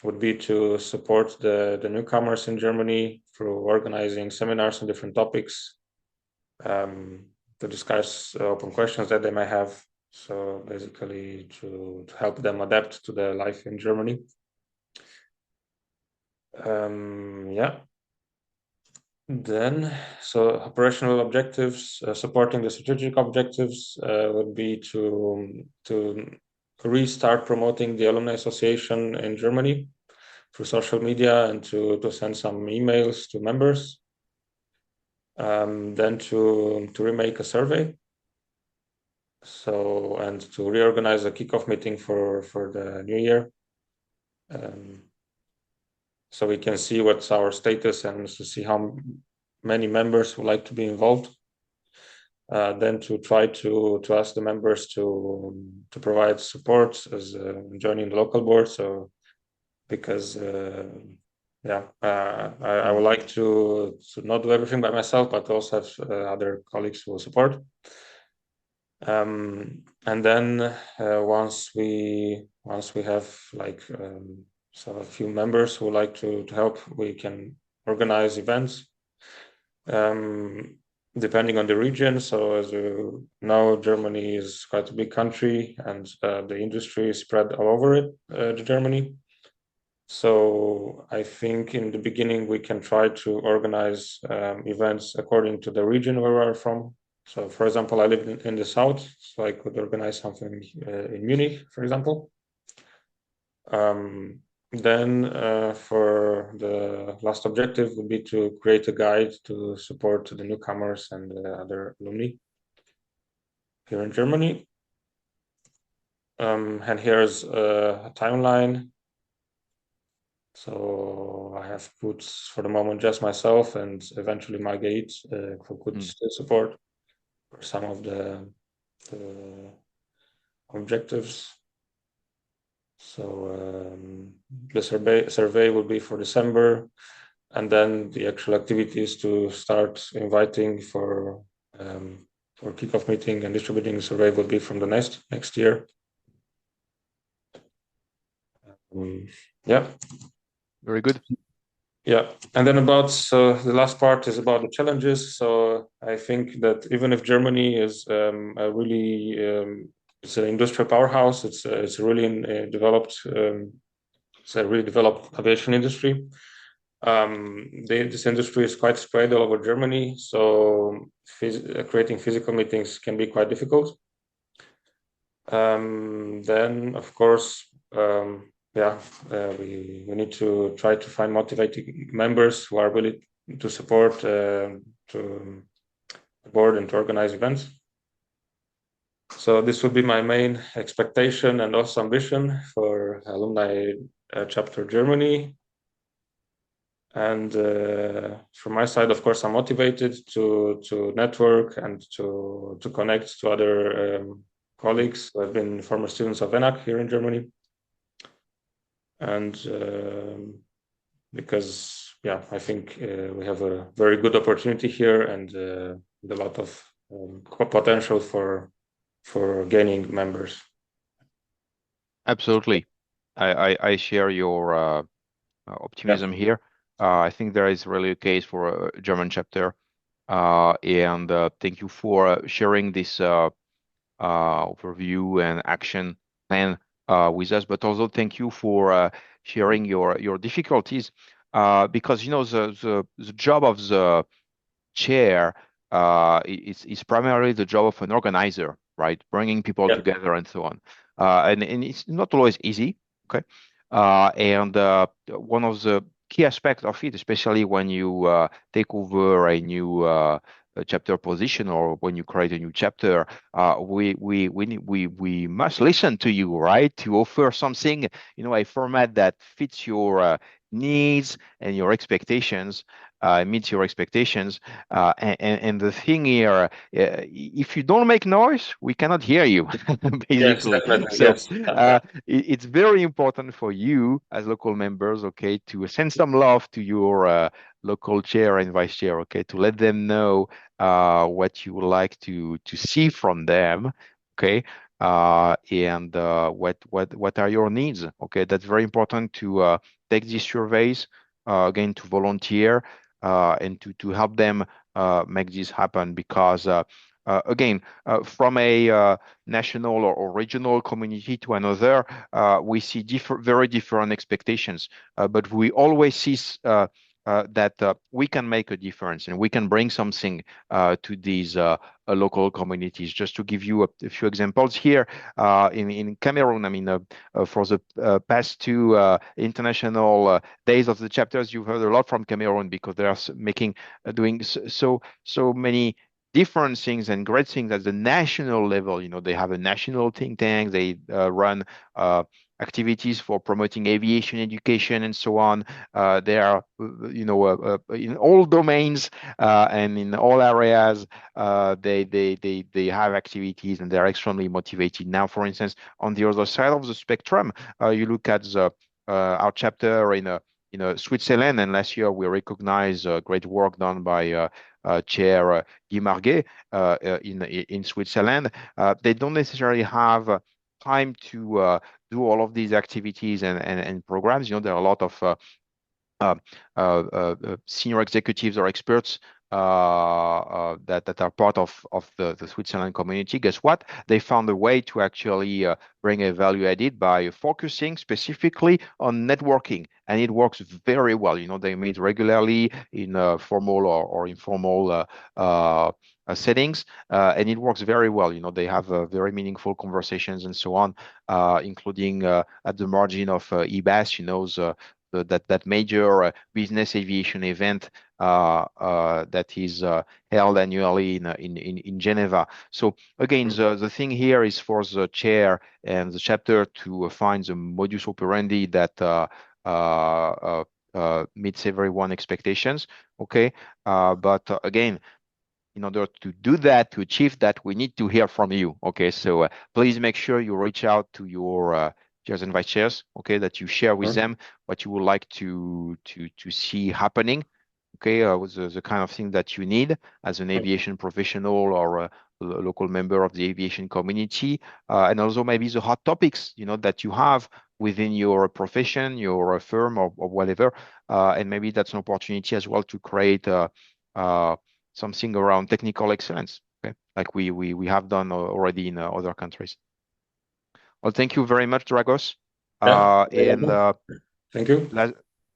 would be to support the newcomers in Germany through organizing seminars on different topics, to discuss open questions that they may have. So basically to help them adapt to their life in Germany. Then, so operational objectives, supporting the strategic objectives would be to restart promoting the Alumni Association in Germany through social media, and to send some emails to members. Then to remake a survey. So, and to reorganize a kickoff meeting for the new year. So we can see what's our status and to see how many members would like to be involved. Then to try to ask the members to provide support as joining the local board. So because I would like to not do everything by myself, but also have other colleagues who will support. And then once we have so a few members who like to help, we can organize events depending on the region. So as you know, Germany is quite a big country, and the industry is spread all over it, Germany. So I think in the beginning we can try to organize events according to the region where we're from. So for example, I live in the south, so I could organize something in Munich, for example. Then for the last objective would be to create a guide to support the newcomers and other alumni here in Germany. And here's a timeline. So I have put for the moment just myself and eventually Margate who could still support for some of the objectives. So the survey will be for December, and then the actual activities to start inviting for kickoff meeting and distributing the survey will be from the next year. Yeah. Very good. Yeah, and then the last part is about the challenges. So I think that even if Germany is a really it's an industrial powerhouse, it's really developed. It's a really developed aviation industry. This industry is quite spread all over Germany, so creating physical meetings can be quite difficult. Then, of course, we need to try to find motivated members who are willing to support to the board and to organize events. So this would be my main expectation and also ambition for Alumni Chapter Germany. And from my side, of course, I'm motivated to network and to connect to other colleagues who have been former students of ENAC here in Germany. And because I think we have a very good opportunity here and a lot of potential for gaining members. Absolutely. I share your optimism here. I think there is really a case for a German chapter. And thank you for sharing this overview and action plan with us. But also thank you for sharing your difficulties because the job of the chair is primarily the job of an organizer, right? Bringing people together and so on. And it's not always easy, okay? And one of the key aspects of it, especially when you take over a new chapter position or when you create a new chapter, we must listen to you, right? To offer something, a format that fits your needs and your expectations, meets your expectations. And the thing here, if you don't make noise, we cannot hear you, Yes, basically. definitely. So Yes. it's very important for you as local members, okay, to send some love to your local chair and vice chair, okay, to let them know what you would like to see from them, okay, and what are your needs, okay. That's very important to take these surveys again to volunteer and to help them make this happen because again from a national or regional community to another we see very different expectations but we always see that we can make a difference and we can bring something to these local communities. Just to give you a few examples here, in Cameroon, I mean, for the past two international days of the chapters, you've heard a lot from Cameroon because they are doing so many different things and great things at the national level. They have a national think tank. They run activities for promoting aviation education and so on. They are, in all domains and in all areas. They have activities and they're extremely motivated. Now, for instance, on the other side of the spectrum, you look at our chapter in Switzerland, and last year we recognized great work done by Chair Guy Marguet in Switzerland. They don't necessarily have time to do all of these activities and programs. There are a lot of senior executives or experts that are part of the Switzerland community. Guess what? They found a way to actually bring a value added by focusing specifically on networking, and it works very well. They meet regularly in formal or informal settings, and it works very well. They have very meaningful conversations and so on, including at the margin of EBAS, that major business aviation event that is held annually in Geneva. So again, the thing here is for the chair and the chapter to find the modus operandi that meets everyone's expectations. Okay, but again, in order to do that, to achieve that, we need to hear from you. Okay, so please make sure you reach out to your chairs and vice chairs. Okay, that you share with them what you would like to see happening. Okay, with the kind of thing that you need as an aviation professional or a local member of the aviation community, and also maybe the hot topics that you have within your profession, your firm, or whatever. And maybe that's an opportunity as well to create something around technical excellence, okay? Like we have done already in other countries. Well, thank you very much, Dragos. Thank you.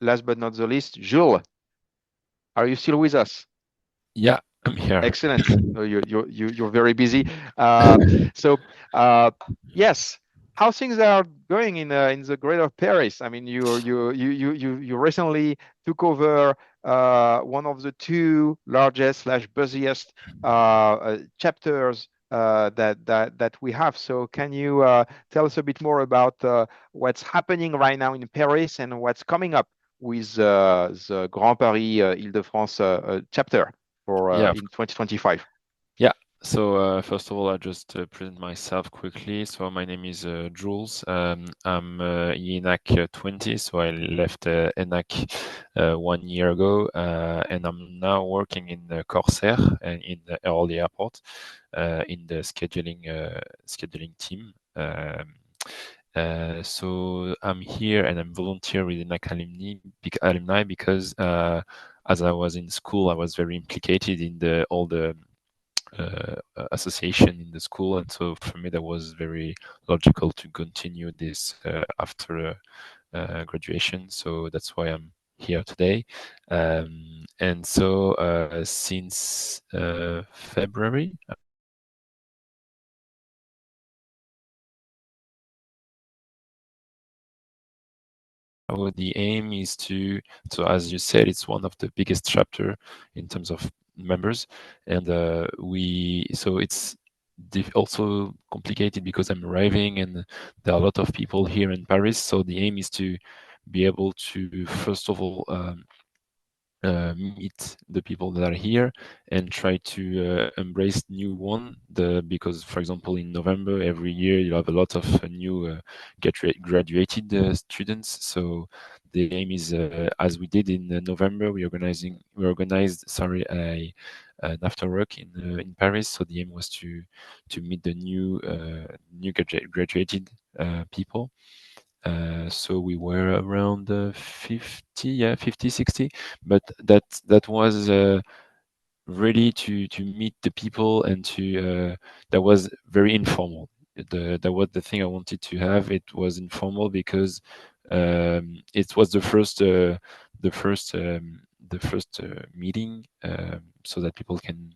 Last but not the least, Jules, are you still with us? Yeah, I'm here. Excellent. No, you're very busy. Yes, how things are going in the Greater Paris? I mean, you recently took over one of the two largest / busiest chapters that we have. So can you tell us a bit more about what's happening right now in Paris and what's coming up with the Grand Paris Île-de-France chapter for in 2025? Yeah, So first of all, I just present myself quickly. So my name is Jules. I'm ENAC 20, so I left ENAC 1 year ago, and I'm now working in Corsair and in the Orly Airport in the scheduling team. So I'm here and I'm volunteer with ENAC alumni because as I was in school, I was very implicated in all the association in the school, and so for me that was very logical to continue this after graduation. So that's why I'm here today. And so since February, the aim is so as you said, it's one of the biggest chapter in terms of members, and so it's also complicated because I'm arriving and there are a lot of people here in Paris. So the aim is to be able to first of all meet the people that are here and try to embrace new one. Because, for example, in November every year you have a lot of new graduated students. So the aim is, as we did in November, we organized an after work in Paris. So the aim was to meet the new graduated people. So we were around 50, 60, but that was ready to meet the people and that was very informal. That was the thing I wanted to have. It was informal because it was the first meeting, so that people can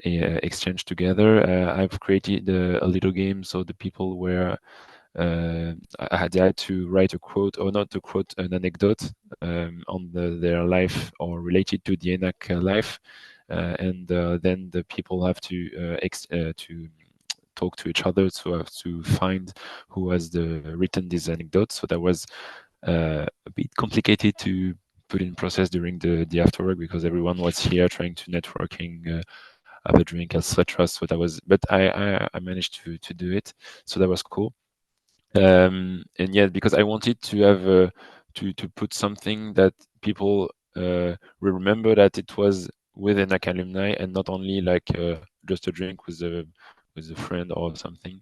exchange together. I've created a little game so the people were they had to write a quote, or not a quote, an anecdote on their life or related to the ENAC life, and then the people have to talk to each other, so have to find who has written this anecdote. So that was a bit complicated to put in process during the afterwork because everyone was here trying to networking. Have a drink, etc. So that was, but I managed to do it. So that was cool. And yeah, because I wanted to have to put something that people will remember that it was with an alumni and not only like just a drink with a friend or something.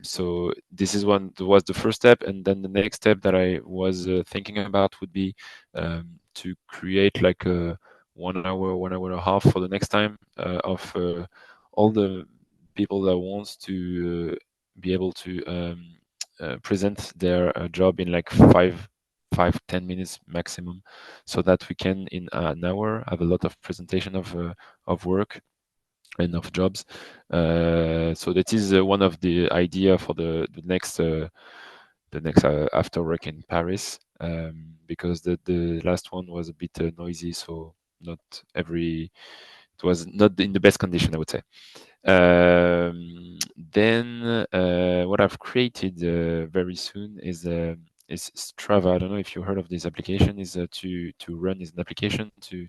So this was the first step, and then the next step that I was thinking about would be to create like a 1 hour and a half for the next time of all the people that wants to be able to present their job in like 5-10 minutes maximum, so that we can in an hour have a lot of presentation of work and of jobs. So that is one of the idea for the next after work in Paris, because the last one was a bit noisy, so not every it was not in the best condition, I would say. Then what I've created very soon is Strava. I don't know if you heard of this application. Is to run is an application to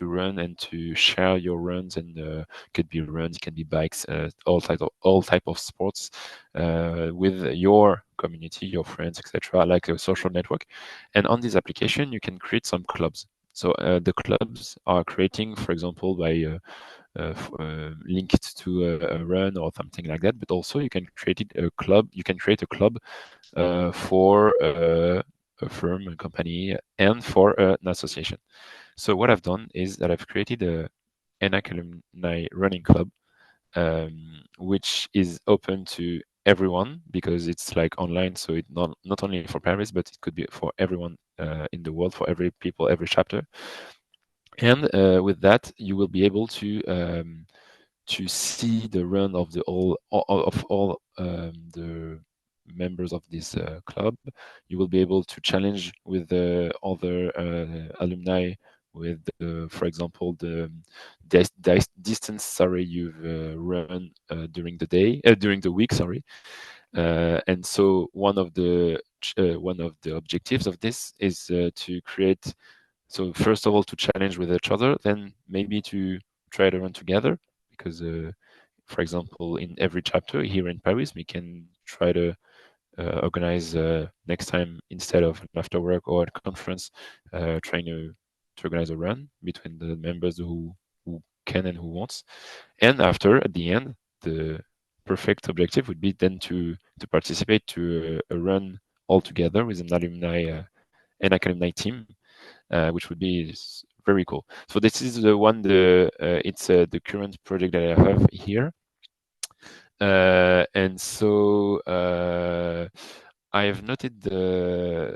run and to share your runs, and could be runs, can be bikes, all type of sports with your community, your friends, etc., like a social network. And on this application, you can create some clubs. So the clubs are creating, for example, by linked to a run or something like that. But also, you can create a club. You can create a club for a firm, a company, and for an association. So what I've done is that I've created a ENAC alumni running club, which is open to everyone because it's like online. So it's not only for Paris, but it could be for everyone in the world, for every people, every chapter. And with that, you will be able to see the run of all the members of this club. You will be able to challenge with the other alumni with, for example, the distance. Sorry, you've run during the week. Sorry, and so one of the objectives of this is to create. So first of all, to challenge with each other, then maybe to try to run together, because, for example, in every chapter here in Paris, we can try to organize next time, instead of an after work or a conference, trying to organize a run between the members who can and who wants. And after, at the end, the perfect objective would be then to participate to a run all together with an alumni alumni team, which would be very cool. So this is the one. It's the current project that I have here. And so I have noted the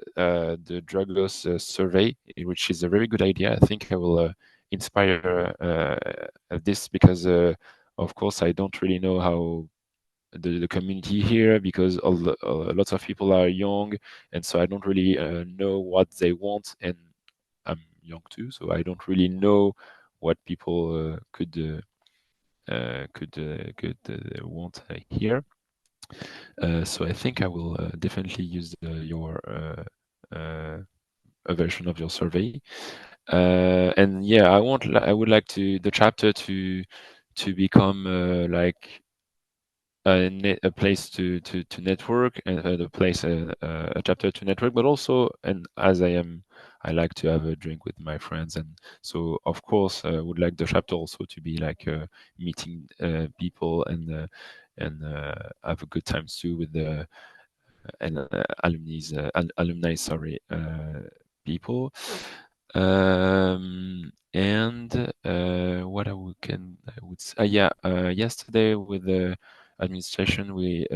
drug loss survey, which is a very good idea. I think I will inspire this because, of course, I don't really know how the community here, because lots of people are young, and so I don't really know what they want, and I'm young too, so I don't really know what people could want here. So I think I will definitely use your a version of your survey. And yeah, I would like the chapter to become like a place to network, and a chapter to network, but also, and as I like to have a drink with my friends, and so of course I would like the chapter also to be like meeting people and have a good time too with the alumni, sorry, people. And what I would say, yesterday with the administration, with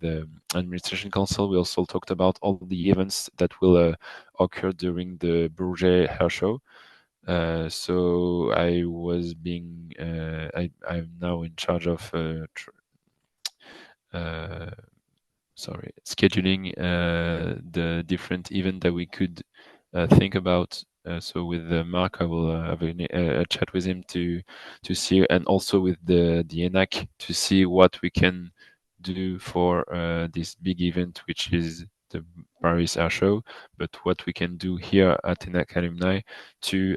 the administration council, we also talked about all the events that will occur during the Bourget Hair Show. So I'm now in charge of scheduling the different event that we could think about. So with Mark, I will have a chat with him to see, and also with the ENAC, to see what we can do for this big event, which is the Paris Air Show, but what we can do here at ENAC Alumni to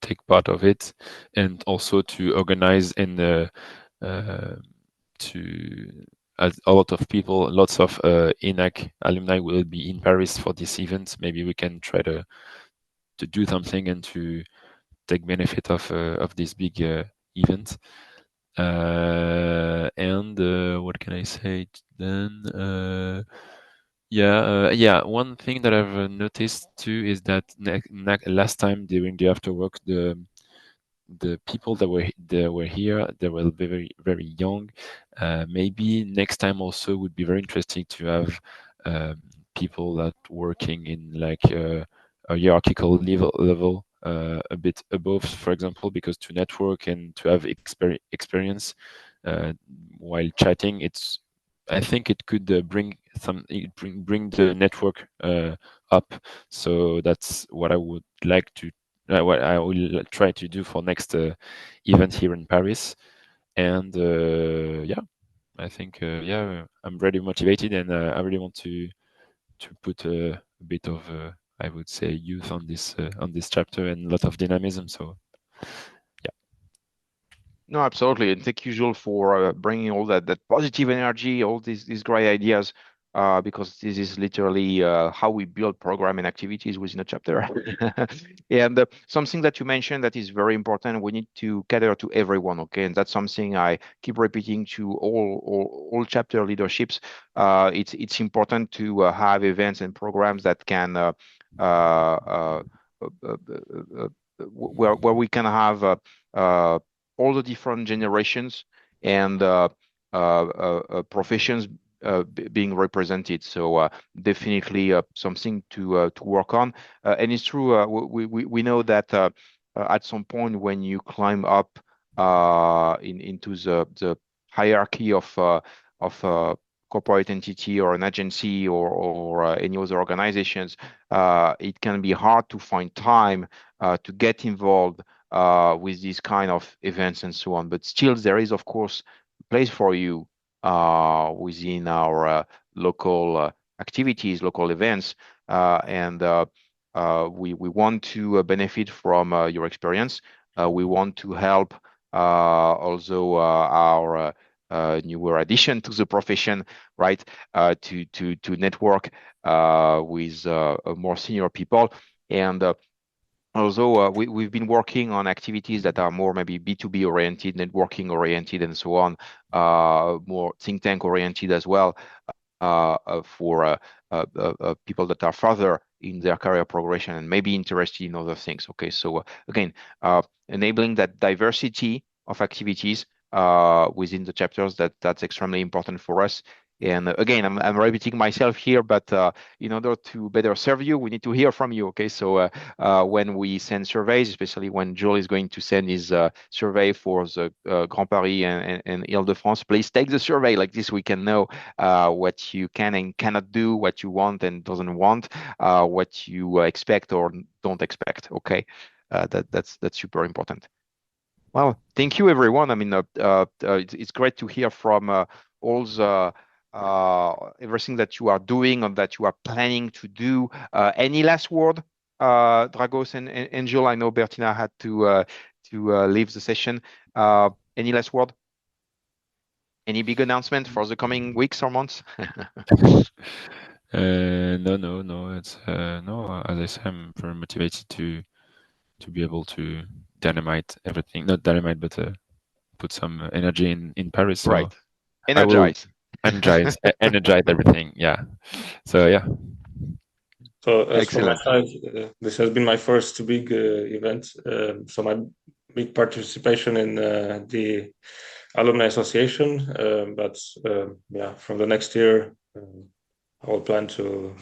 take part of it, and also to organize and to, as a lot of people, lots of ENAC alumni will be in Paris for this event. Maybe we can try to do something and to take benefit of this big event. And what can I say then? One thing that I've noticed too is that last time during the afterwork, the people that were here, they were very, very young. Maybe next time also would be very interesting to have people that working in like a hierarchical level a bit above, for example, because to network and to have experience while chatting, I think it could bring the network up. So that's what I would like to what I will try to do for next event here in Paris. And I think I'm really motivated, and I really want to put a bit of I would say youth on this chapter, and a lot of dynamism. So No, absolutely. And thank you, Jules, for bringing all that positive energy, all these great ideas, because this is literally how we build program and activities within a chapter. And something that you mentioned that is very important, we need to cater to everyone, okay? And that's something I keep repeating to all chapter leaderships. It's important to have events and programs that can where we can have all the different generations and professions being represented. So definitely something to work on. And it's true. We know that at some point when you climb up into the hierarchy of corporate entity or an agency or any other organizations, it can be hard to find time to get involved with these kind of events and so on. But still, there is, of course, a place for you within our local activities, local events, and we want to benefit from your experience. We want to help also our newer addition to the profession, right? To network with more senior people. And although we've been working on activities that are more maybe B2B oriented, networking oriented, and so on, more think tank oriented as well, for people that are further in their career progression and maybe interested in other things. Okay, so again, enabling that diversity of activities within the chapters, that's extremely important for us. And again, I'm repeating myself here, but in order to better serve you, we need to hear from you. Okay, so when we send surveys, especially when Joel is going to send his survey for the Grand Paris and Ile-de-France, please take the survey. Like this, we can know what you can and cannot do, what you want and doesn't want, what you expect or don't expect. Okay, that's super important. Well, thank you, everyone. I mean, it's great to hear from all the everything that you are doing and that you are planning to do. Any last word, Dragos and Angel? I know Bertina had to leave the session. Any last word? Any big announcement for the coming weeks or months? No. It's no. As I said, I'm very motivated to be able to dynamite everything. Not dynamite, but put some energy in Paris. So Right. I will Energize. energize everything. Yeah. So yeah. So as for my Excellent. side, this has been my first big event. So my big participation in the Alumni Association. But yeah, from the next year, I will plan to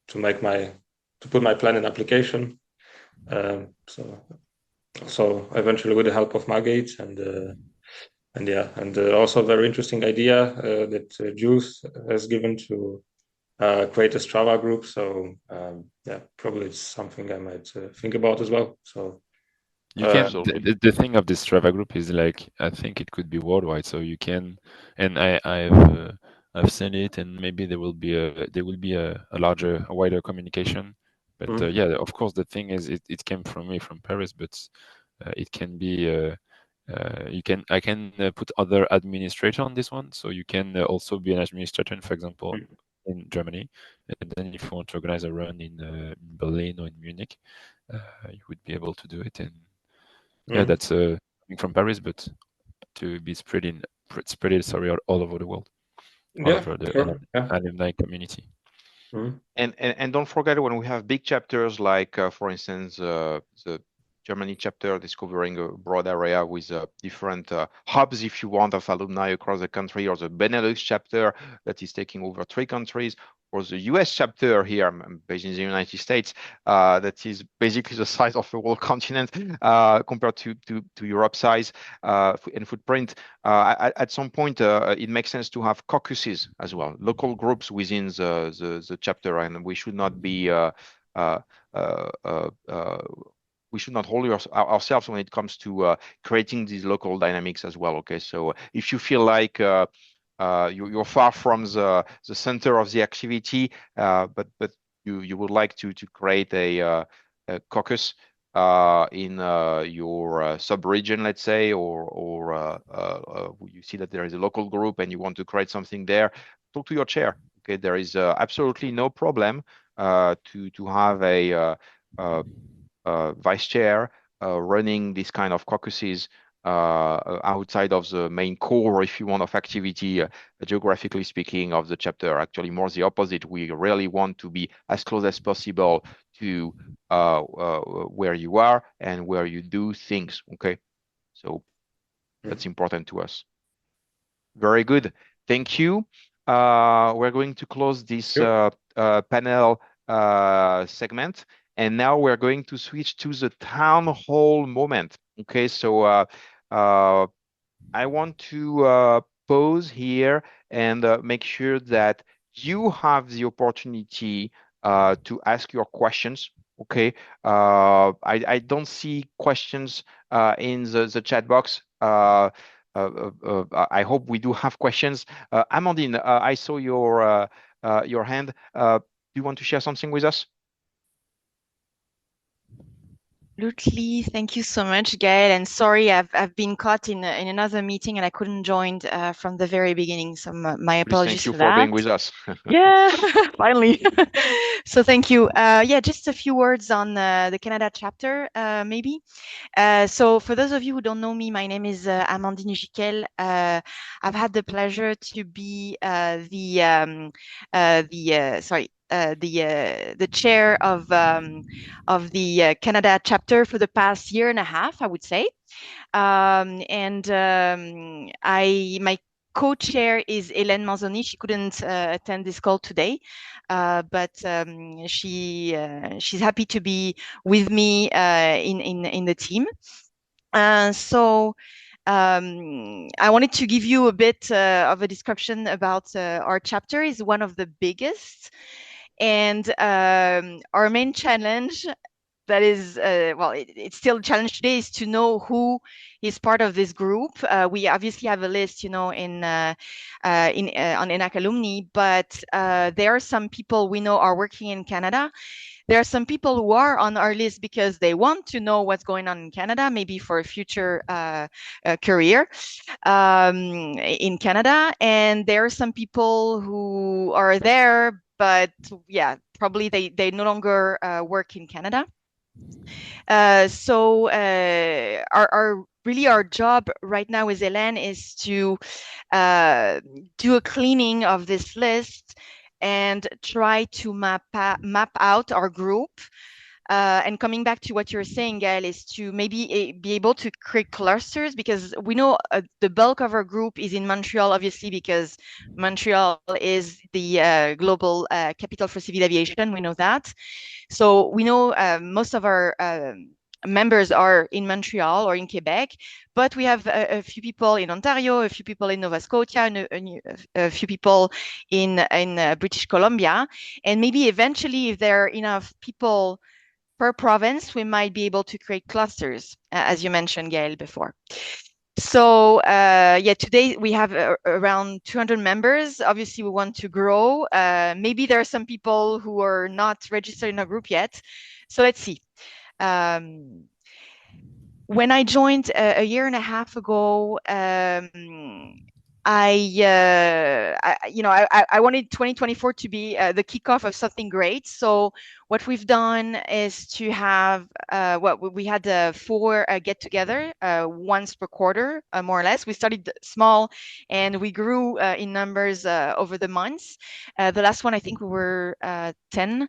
put my plan in application. So eventually, with the help of Margate and also a very interesting idea that Juice has given to create a Strava group. So yeah, probably it's something I might think about as well. So you can. Absolutely. The thing of this Strava group is like I think it could be worldwide. So you can, and I've seen it, and maybe there will be a larger, a wider communication. But yeah, of course, the thing is, it came from me from Paris, but it can be. I can put other administrator on this one, so you can also be an administrator, for example, in Germany. And then if you want to organize a run in Berlin or in Munich, you would be able to do it. And yeah, that's coming from Paris, but to be spread all over the world, all over the alumni community. And don't forget, when we have big chapters like, for instance, the Germany chapter is covering a broad area with different hubs, if you want, of alumni across the country, or the Benelux chapter that is taking over 3 countries, or the US chapter here, I'm based in the United States, that is basically the size of the whole continent compared to Europe size and footprint. At some point, it makes sense to have caucuses as well, local groups within the chapter, and we should not be we should not hold ourselves when it comes to creating these local dynamics as well. Okay, so if you feel like you're far from the center of the activity, but you would like to create a caucus in your sub-region, let's say, or you see that there is a local group and you want to create something there, talk to your chair. Okay, there is absolutely no problem to have a vice chair running this kind of caucuses outside of the main core, if you want, of activity, geographically speaking, of the chapter. Actually, more the opposite. We really want to be as close as possible to where you are and where you do things. Okay, so that's important to us. Very good. Thank you. We're going to close this panel segment. And now we're going to switch to the town hall moment. Okay, so I want to pause here and make sure that you have the opportunity to ask your questions. Okay, I don't see questions in the chat box. I hope we do have questions. Amandine, I saw your hand. Do you want to share something with us? Absolutely. Thank you so much, Gael. And sorry, I've been caught in another meeting and I couldn't join from the very beginning. So my apologies Thank you for for being that. with us. Yeah, finally. So thank you. Yeah, just a few words on the Canada chapter, maybe. So for those of you who don't know me, my name is Amandine Jiquel. I've had the pleasure to be the chair of the Canada chapter for the past year and a half, I would say. My co-chair is Hélène Manzoni. She couldn't attend this call today, but she's happy to be with me in the team. I wanted to give you a bit of a description about our chapter. Is one of the biggest, and our main challenge that is it's still a challenge today is to know who is part of this group. We obviously have a list, on ENAC Alumni, but there are some people we know are working in Canada. There are some people who are on our list because they want to know what's going on in Canada, maybe for a future career in Canada. And there are some people who are there, but yeah, probably they no longer work in Canada. Our job right now with Hélène is to do a cleaning of this list and try to map out our group. And coming back to what you're saying, Gael, is to maybe be able to create clusters, because we know the bulk of our group is in Montreal, obviously, because Montreal is the global capital for civil aviation. We know that. So we know most of our members are in Montreal or in Quebec, but we have a few people in Ontario, a few people in Nova Scotia, and a few people in British Columbia. And maybe eventually, if there are enough people per province, we might be able to create clusters, as you mentioned, Gael, before. So today we have around 200 members. Obviously, we want to grow. Maybe there are some people who are not registered in a group yet. So let's see. When I joined a year and a half ago, I wanted 2024 to be the kickoff of something great. So what we've done is to have we had 4 get together once per quarter, more or less. We started small and we grew in numbers over the months. The last one, I think we were 10.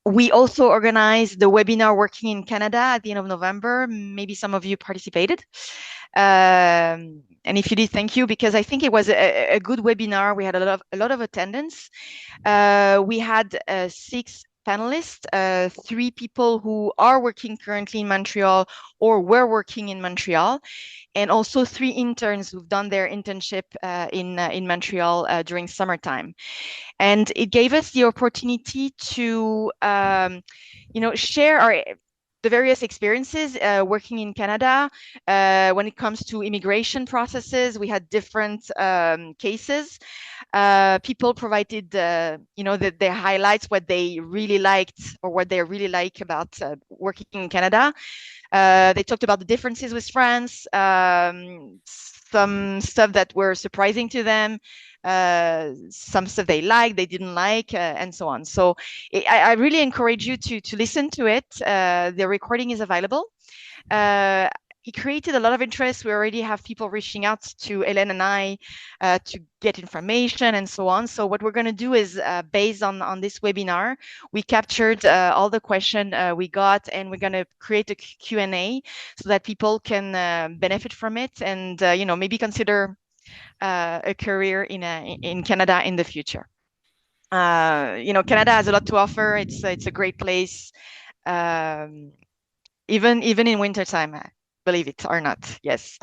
We also organized the webinar Working in Canada at the end of November. Maybe some of you participated. And if you did, thank you, because I think it was a good webinar. We had a lot of attendance. We had 6 panelists, 3 people who are working currently in Montreal or were working in Montreal, and also 3 interns who've done their internship in Montreal during summertime. And it gave us the opportunity to, share the various experiences working in Canada. When it comes to immigration processes, we had different cases. People provided, their highlights, what they really liked or what they really like about working in Canada. They talked about the differences with France, some stuff that were surprising to them, some stuff they liked, they didn't like, and so on. So I really encourage you to listen to it. The recording is available. It created a lot of interest. We already have people reaching out to Hélène and I to get information and so on. So what we're going to do is, based on this webinar, we captured all the questions we got, and we're going to create a Q&A so that people can benefit from it and maybe consider a career in Canada in the future. Canada has a lot to offer. It's a great place, even in wintertime. Believe it or not, yes.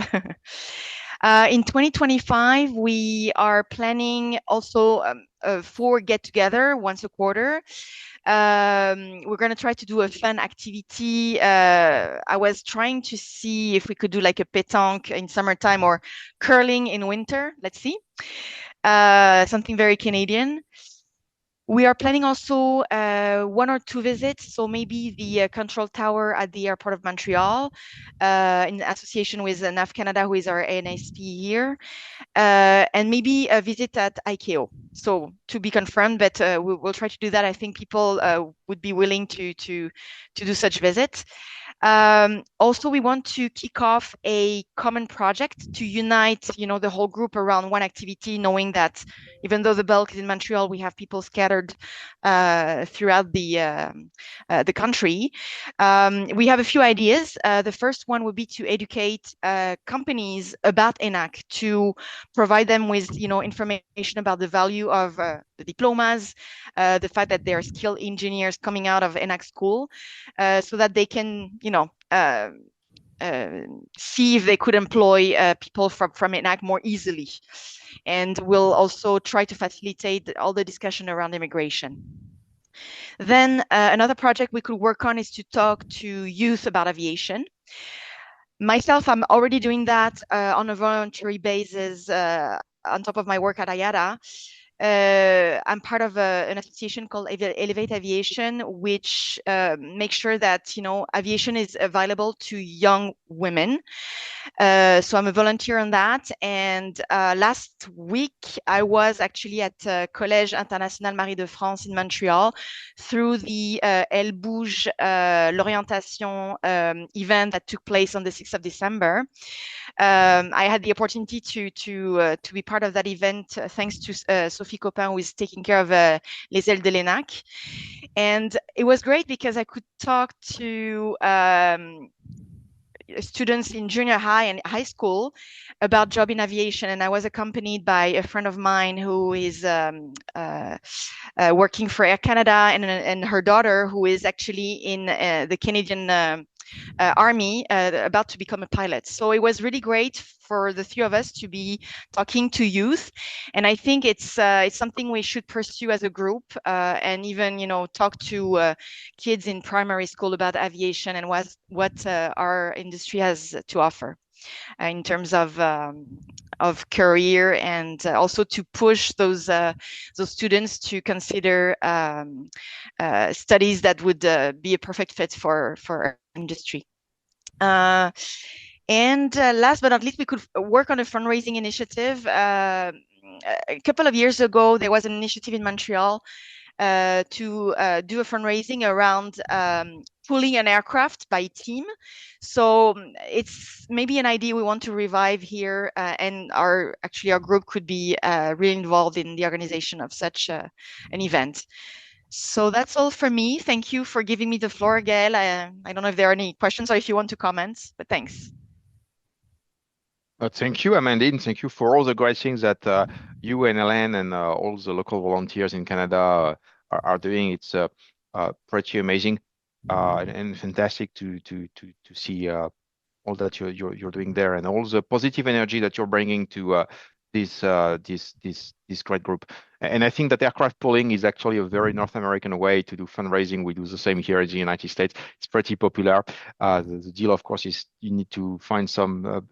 In 2025, we are planning also 4 get-together once a quarter. We're going to try to do a fun activity. I was trying to see if we could do like a pétanque in summertime or curling in winter. Let's see. Something very Canadian. We are planning also 1 or 2 visits, so maybe the control tower at the airport of Montreal, in association with NAF Canada, who is our ANSP here, and maybe a visit at ICAO. So to be confirmed, but we'll try to do that. I think people would be willing to do such visits. Also, we want to kick off a common project to unite, the whole group around one activity, knowing that even though the bulk is in Montreal, we have people scattered throughout the country. We have a few ideas. The first one would be to educate companies about ENAC, to provide them with, information about the value of the diplomas, the fact that there are skilled engineers coming out of ENAC school, so that they can, see if they could employ people from ENAC more easily. And we'll also try to facilitate all the discussion around immigration. Then another project we could work on is to talk to youth about aviation. Myself, I'm already doing that on a voluntary basis on top of my work at IATA. I'm part of an association called Elevate Aviation, which makes sure that aviation is available to young women. So I'm a volunteer on that. And last week, I was actually at Collège International Marie de France in Montreal through the Elle Bouge l'Orientation event that took place on the 6th of December. I had the opportunity to be part of that event thanks to Sophie Copin, who is taking care of Les Ailes de l'ENAC. And it was great because I could talk to students in junior high and high school about job in aviation. And I was accompanied by a friend of mine who is working for Air Canada, and her daughter, who is actually in the Canadian Army, about to become a pilot. So it was really great for the three of us to be talking to youth, and I think it's something we should pursue as a group, and even talk to kids in primary school about aviation and what our industry has to offer in terms of career, and also to push those students to consider studies that would be a perfect fit for our industry. And last but not least, we could work on a fundraising initiative. A couple of years ago, there was an initiative in Montreal to do a fundraising around pulling an aircraft by team. So it's maybe an idea we want to revive here, and our group could be really involved in the organization of such an event. So that's all for me. Thank you for giving me the floor, Gail. I don't know if there are any questions or if you want to comment, but thanks. Thank you, Amandine, and thank you for all the great things that you and Hélène and all the local volunteers in Canada are doing. It's pretty amazing and fantastic to see all that you're doing there, and all the positive energy that you're bringing to this great group. And I think that aircraft pooling is actually a very North American way to do fundraising. We do the same here in the United States. It's pretty popular. The deal, of course, is you need to find some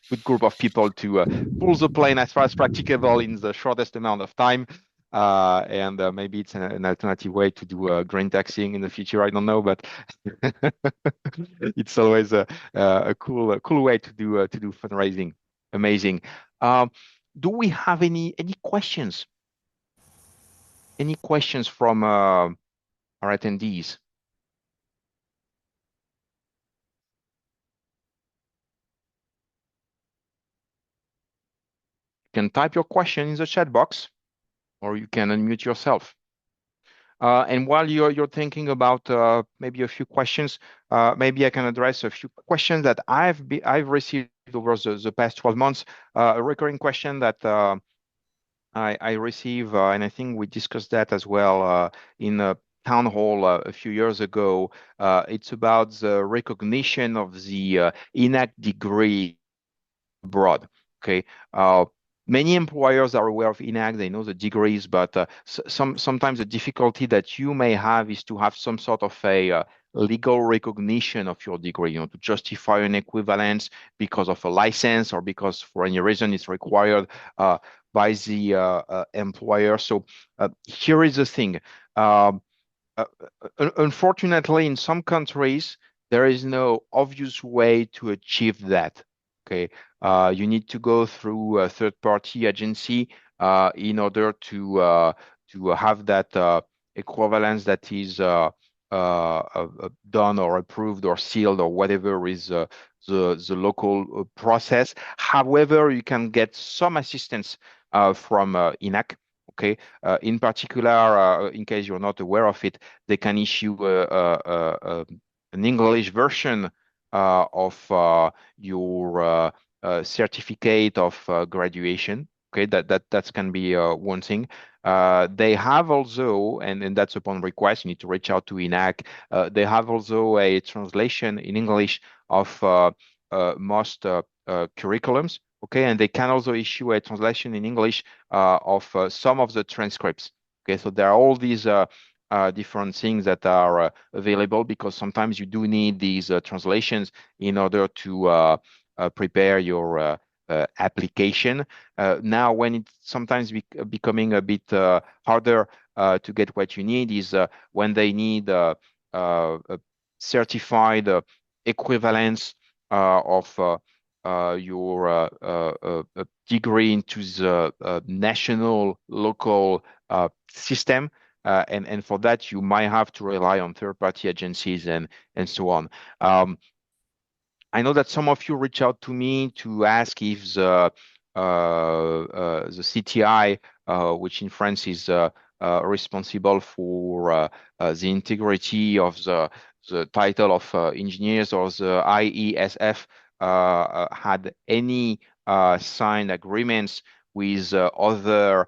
good group of people to pull the plane as far as practicable in the shortest amount of time. And maybe it's an alternative way to do green taxing in the future. I don't know, but it's always a cool way to do fundraising. Amazing. Do we have any questions? Any questions from our attendees? You can type your question in the chat box, or you can unmute yourself. And while you're thinking about maybe a few questions, maybe I can address a few questions that I've received over the past 12 months. A recurring question that I receive, and I think we discussed that as well in a town hall a few years ago. It's about the recognition of the ENAC degree abroad. Okay. Many employers are aware of ENAC, they know the degrees, but sometimes the difficulty that you may have is to have some sort of a legal recognition of your degree, to justify an equivalence because of a license or because for any reason it's required. by the employer. So here is the thing. Unfortunately, in some countries, there is no obvious way to achieve that. Okay, you need to go through a third-party agency in order to have that equivalence that is done or approved or sealed or whatever is the local process. However, you can get some assistance from INAC. Okay, in particular, in case you're not aware of it, they can issue an English version of your certificate of graduation. Okay, that can be one thing. They have also, and that's upon request, you need to reach out to INAC. They have also a translation in English of most curriculums. Okay, and they can also issue a translation in English of some of the transcripts. Okay, so there are all these different things that are available because sometimes you do need these translations in order to prepare your application. Now, when it's sometimes becoming a bit harder to get what you need is when they need a certified equivalence of your degree into the national local system. And for that, you might have to rely on third-party agencies and so on. I know that some of you reach out to me to ask if the CTI, which in France is responsible for the integrity of the title of engineers, or the IESF, had any signed agreements with other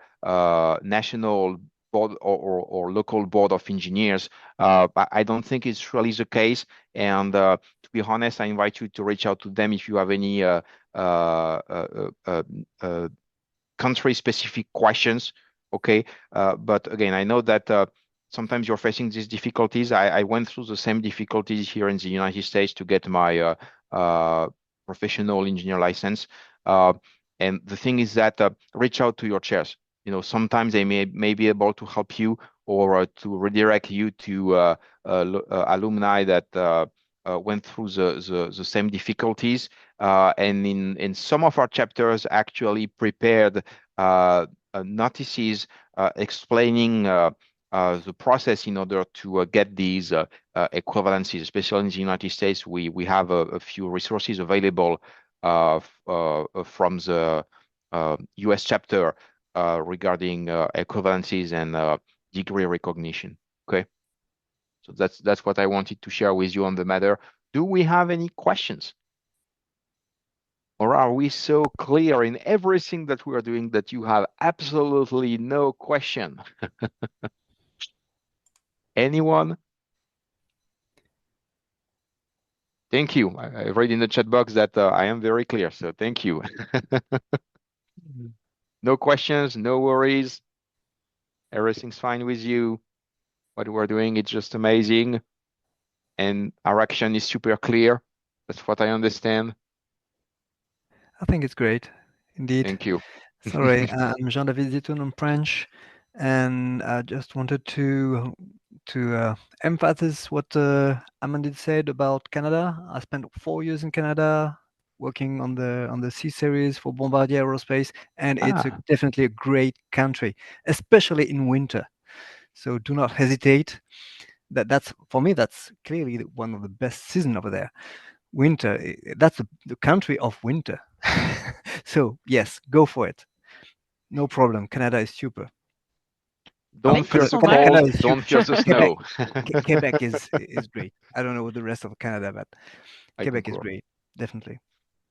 national board or local board of engineers. But I don't think it's really the case. And to be honest, I invite you to reach out to them if you have any country-specific questions. Okay, but again, I know that sometimes you're facing these difficulties. I went through the same difficulties here in the United States to get my professional engineer license. And the thing is that reach out to your chairs. You know, sometimes they may be able to help you or to redirect you to alumni that went through the same difficulties. And in some of our chapters actually prepared notices explaining the process in order to get these equivalencies. Especially in the United States, we have a few resources available from the US chapter regarding equivalencies and degree recognition. Okay, so that's what I wanted to share with you on the matter. Do we have any questions? Or are we so clear in everything that we are doing that you have absolutely no question? Anyone? Thank you. I read in the chat box that I am very clear, so thank you. No questions, no worries. Everything's fine with you. What we're doing is just amazing. And our action is super clear. That's what I understand. I think it's great, indeed. Thank you. Sorry, I'm Jean-David Zitoun, I'm French, and I just wanted to emphasize what Amandine said about Canada. I spent 4 years in Canada working on the C series for Bombardier Aerospace, and it's definitely a great country, especially in winter. So do not hesitate. That's for me. That's clearly one of the best seasons over there. Winter. That's the country of winter. So yes, go for it. No problem. Canada is super. Don't fear the cold. Don't fear the snow. Quebec is great. I don't know what the rest of Canada, but Quebec is great. Definitely.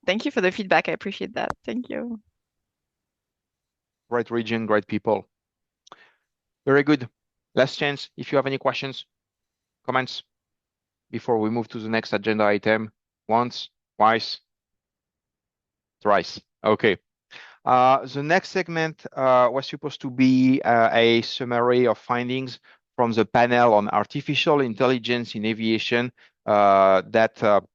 Thank you for the feedback. I appreciate that. Thank you. Great region, great people. Very good. Last chance. If you have any questions, comments before we move to the next agenda item. Once, twice, thrice. Okay. The next segment was supposed to be a summary of findings from the panel on artificial intelligence in aviation that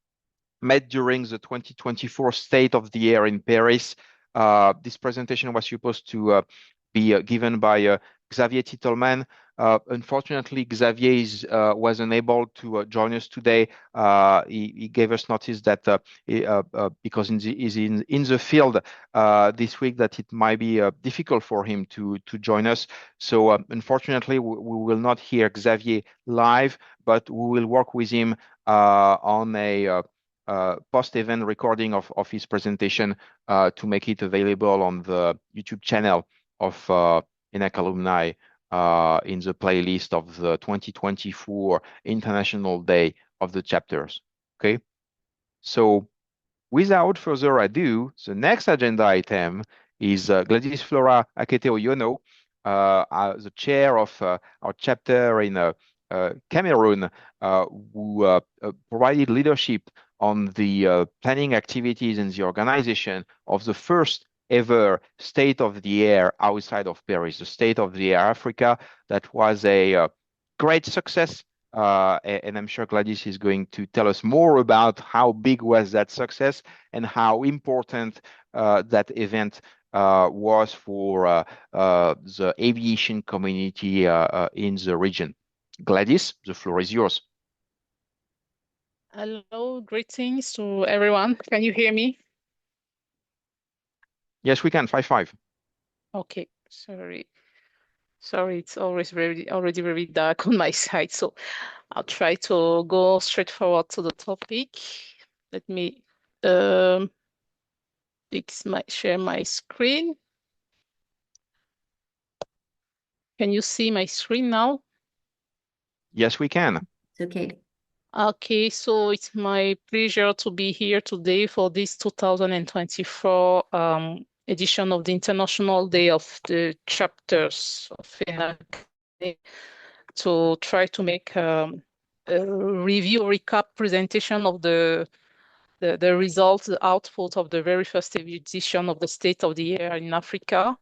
met during the 2024 State of the Air in Paris. This presentation was supposed to be given by Xavier Titelman. Unfortunately, Xavier was unable to join us today. He gave us notice that because he's in the field this week, that it might be difficult for him to join us. So unfortunately, we will not hear Xavier live, but we will work with him on a post-event recording of his presentation to make it available on the YouTube channel of ENAC Alumni in the playlist of the 2024 International Day of the Chapters. Okay, so without further ado, the next agenda item is Gladys Flora Akete-Oyono, the chair of our chapter in Cameroon, who provided leadership on the planning activities and the organization of the first ever State of the Air outside of Paris, the State of the Air Africa. That was a great success. And I'm sure Gladys is going to tell us more about how big was that success and how important that event was for the aviation community in the region. Gladys, the floor is yours. Hello, greetings to everyone. Can you hear me? Yes, we can. 5-5. Okay, sorry, it's already very dark on my side, so I'll try to go straight forward to the topic. Let me share my screen. Can you see my screen now? Yes, we can. It's okay. Okay, so it's my pleasure to be here today for this 2024 edition of the International Day of the Chapters of ENAC, to try to make a recap presentation of the results, the output of the very first edition of the State of the Air in Africa,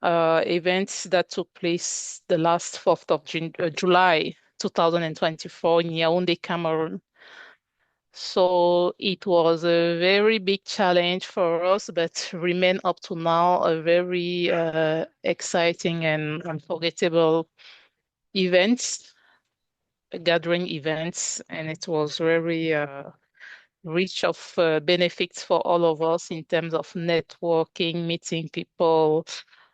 events that took place the last 4th of July 2024 in Yaoundé, Cameroon. So it was a very big challenge for us, but remain up to now a very exciting and unforgettable event, gathering events, and it was very rich of benefits for all of us in terms of networking, meeting people,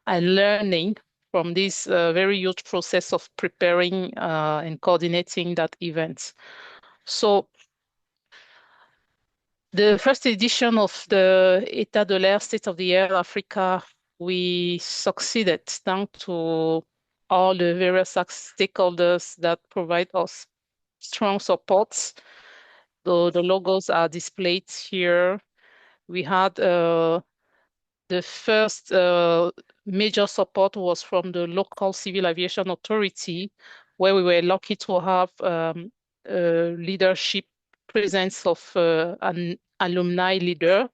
and learning from this very huge process of preparing and coordinating that event. So the first edition of the État de l'Air, State of the Air Africa, we succeeded thanks to all the various stakeholders that provide us strong supports. The logos are displayed here. We had the first major support was from the local civil aviation authority, where we were lucky to have leadership presence of an alumni leader,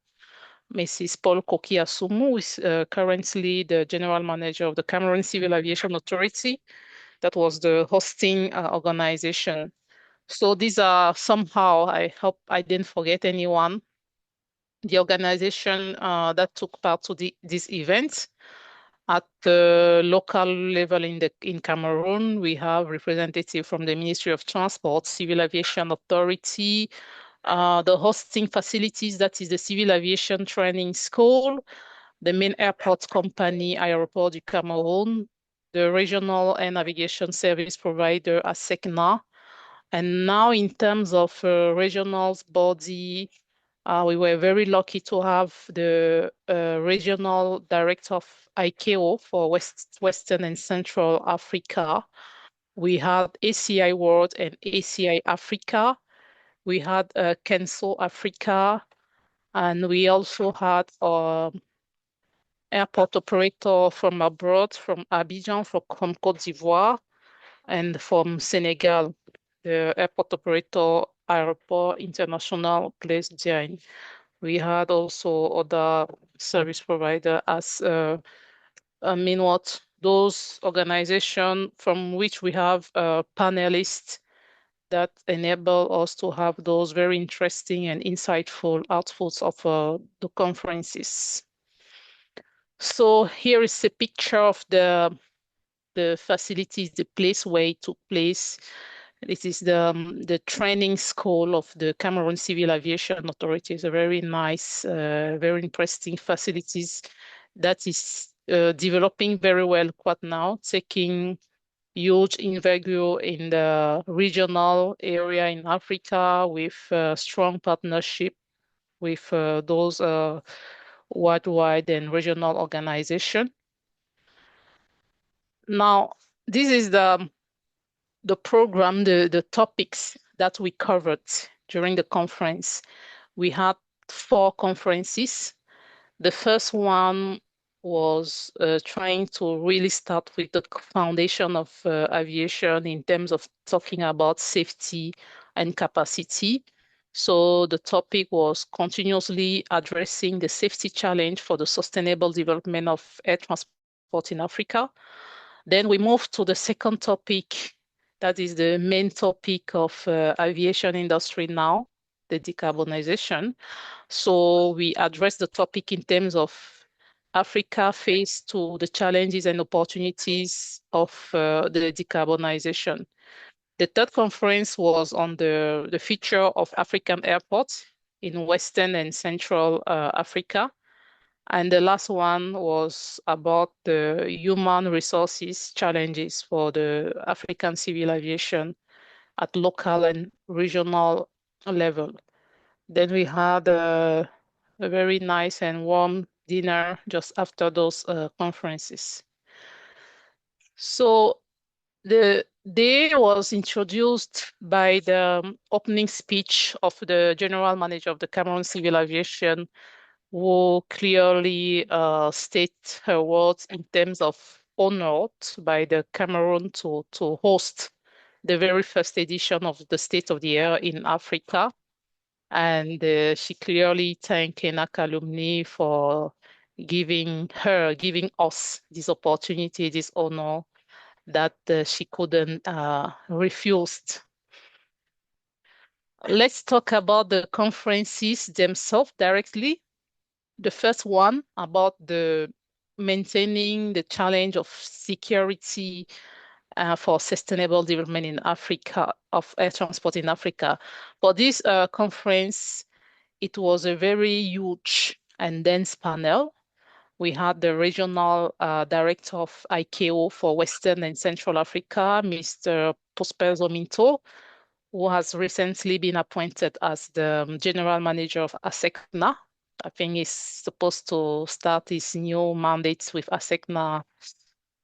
Mrs. Paul Koki Asumu, who is currently the general manager of the Cameroon Civil Aviation Authority. That was the hosting organization. So these are somehow, I hope I didn't forget anyone, the organization that took part to this event. At the local level in Cameroon, we have representatives from the Ministry of Transport, Civil Aviation Authority, the hosting facilities, that is the Civil Aviation Training School, the main airport company, Aéroport du Cameroun, the regional air navigation service provider, ASECNA. And now in terms of regional body, we were very lucky to have the regional director of ICAO for Western and Central Africa. We had ACI World and ACI Africa. We had Kenso Africa, and we also had airport operator from abroad, from Abidjan, from Côte d'Ivoire, and from Senegal, the airport operator Aéroport International Blaise Diagne. We had also other service provider as those organizations from which we have panelists that enable us to have those very interesting and insightful outputs of the conferences. So here is a picture of the facilities, the place where it took place. This is the training school of the Cameroon Civil Aviation Authority. It's a very nice, very interesting facilities that is developing very well quite now, taking huge envergure in the regional area in Africa with strong partnership with those worldwide and regional organizations. Now, this is the program, the topics that we covered during the conference. We had 4 conferences. The first one was trying to really start with the foundation of aviation in terms of talking about safety and capacity. So the topic was continuously addressing the safety challenge for the sustainable development of air transport in Africa. Then we moved to the second topic, that is the main topic of aviation industry now, the decarbonization. So we address the topic in terms of Africa faced to the challenges and opportunities of the decarbonization. The third conference was on the future of African airports in Western and Central Africa. And the last one was about the human resources challenges for the African civil aviation at local and regional level. Then we had a very nice and warm dinner just after those conferences. So the day was introduced by the opening speech of the general manager of the Cameroon Civil Aviation, who clearly state her words in terms of honored by the Cameroon to host the very first edition of the State of the Air in Africa. And she clearly thanked ENAC Alumni for giving us this opportunity, this honor that she couldn't refuse. Let's talk about the conferences themselves directly. The first one about the maintaining the challenge of security for sustainable development in Africa, of air transport in Africa. For this conference, it was a very huge and dense panel. We had the regional director of ICAO for Western and Central Africa, Mr. Prosper Zominto, who has recently been appointed as the general manager of ASECNA. I think he's supposed to start his new mandates with ASECNA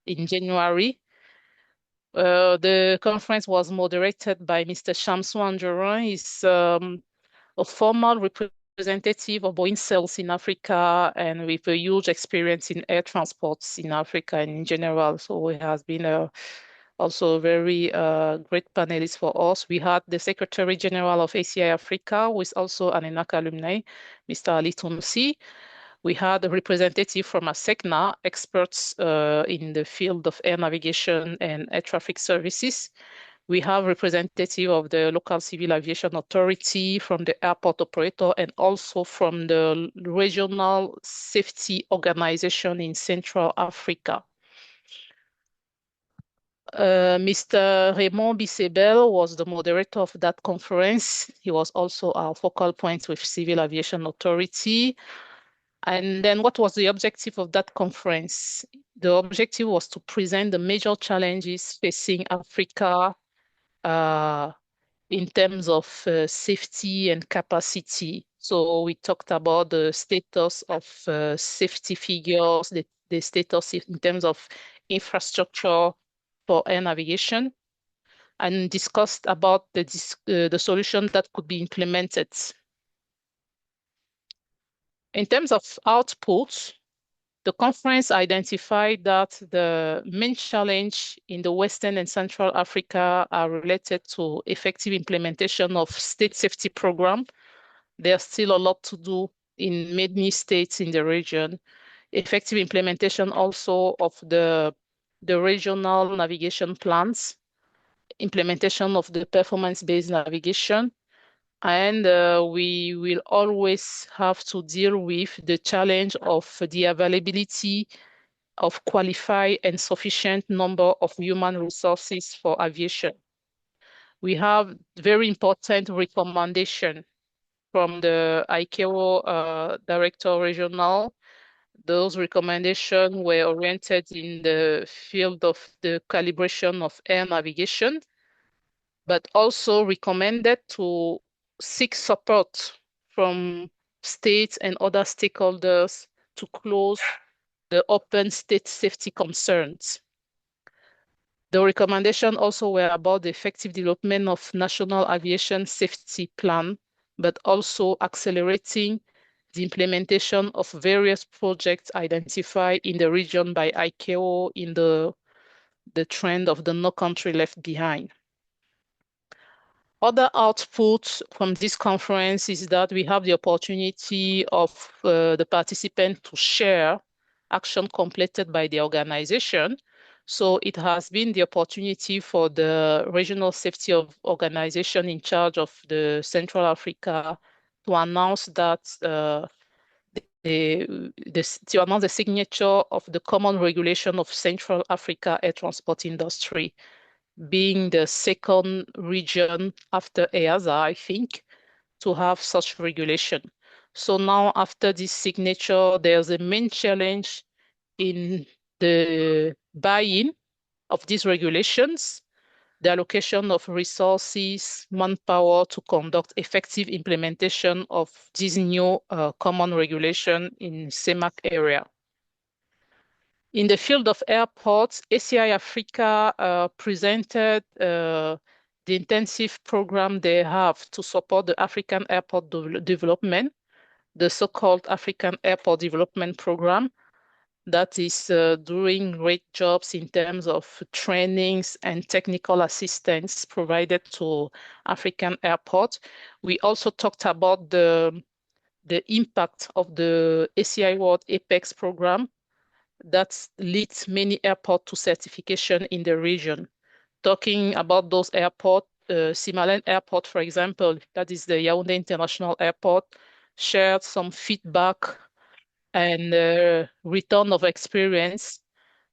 in January. The conference was moderated by Mr. Shamsu Anjorin. He's a former representative of Boeing sales in Africa and with a huge experience in air transports in Africa and in general. So he has been also a very great panelist for us. We had the Secretary General of ACI Africa, who is also an ENAC alumni, Mr. Ali Tunusi. We had a representative from ASECNA, experts in the field of air navigation and air traffic services. We have representative of the local civil aviation authority, from the airport operator, and also from the regional safety organization in Central Africa. Mr. Raymond Bissebel was the moderator of that conference. He was also our focal point with Civil Aviation Authority. And then what was the objective of that conference? The objective was to present the major challenges facing Africa in terms of safety and capacity. So we talked about the status of safety figures, the status in terms of infrastructure for air navigation, and discussed about the solution that could be implemented. In terms of outputs, the conference identified that the main challenge in the Western and Central Africa are related to effective implementation of state safety program. There's still a lot to do in many states in the region. Effective implementation also of the regional navigation plans, implementation of the performance-based navigation, And we will always have to deal with the challenge of the availability of qualified and sufficient number of human resources for aviation. We have very important recommendation from the ICAO Director Regional. Those recommendations were oriented in the field of the calibration of air navigation, but also recommended to seek support from states and other stakeholders to close the open state safety concerns. The recommendation also were about the effective development of national aviation safety plan, but also accelerating the implementation of various projects identified in the region by ICAO in the trend of the no country left behind. Other outputs from this conference is that we have the opportunity of the participants to share action completed by the organization. So it has been the opportunity for the regional safety of organization in charge of the Central Africa to announce that to announce the signature of the common regulation of Central Africa air transport industry, being the second region after EASA, I think, to have such regulation. So now after this signature, there's a main challenge in the buy-in of these regulations, the allocation of resources, manpower to conduct effective implementation of this new common regulation in CEMAC area. In the field of airports, ACI Africa presented the intensive program they have to support the African airport development, the so-called African Airport Development Program, that is doing great jobs in terms of trainings and technical assistance provided to African airports. We also talked about the impact of the ACI World Apex program that leads many airports to certification in the region. Talking about those airports, Simalen Airport, for example, that is the Yaoundé International Airport, shared some feedback and return of experience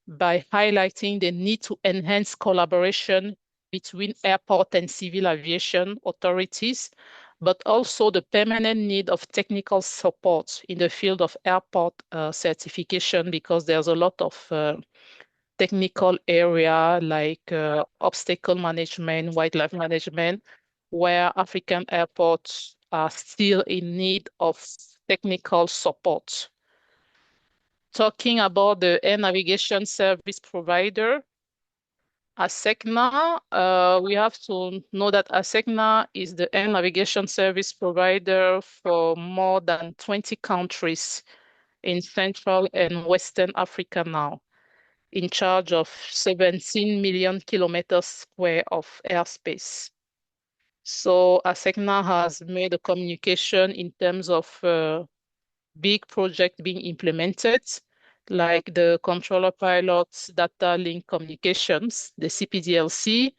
by highlighting the need to enhance collaboration between airport and civil aviation authorities, but also the permanent need of technical support in the field of airport certification, because there's a lot of technical area like obstacle management, wildlife management, where African airports are still in need of technical support. Talking about the air navigation service provider, ASECNA, we have to know that ASECNA is the air navigation service provider for more than 20 countries in Central and Western Africa now, in charge of 17 million kilometers square of airspace. So ASECNA has made a communication in terms of big project being implemented, like the controller pilots data link communications, the CPDLC,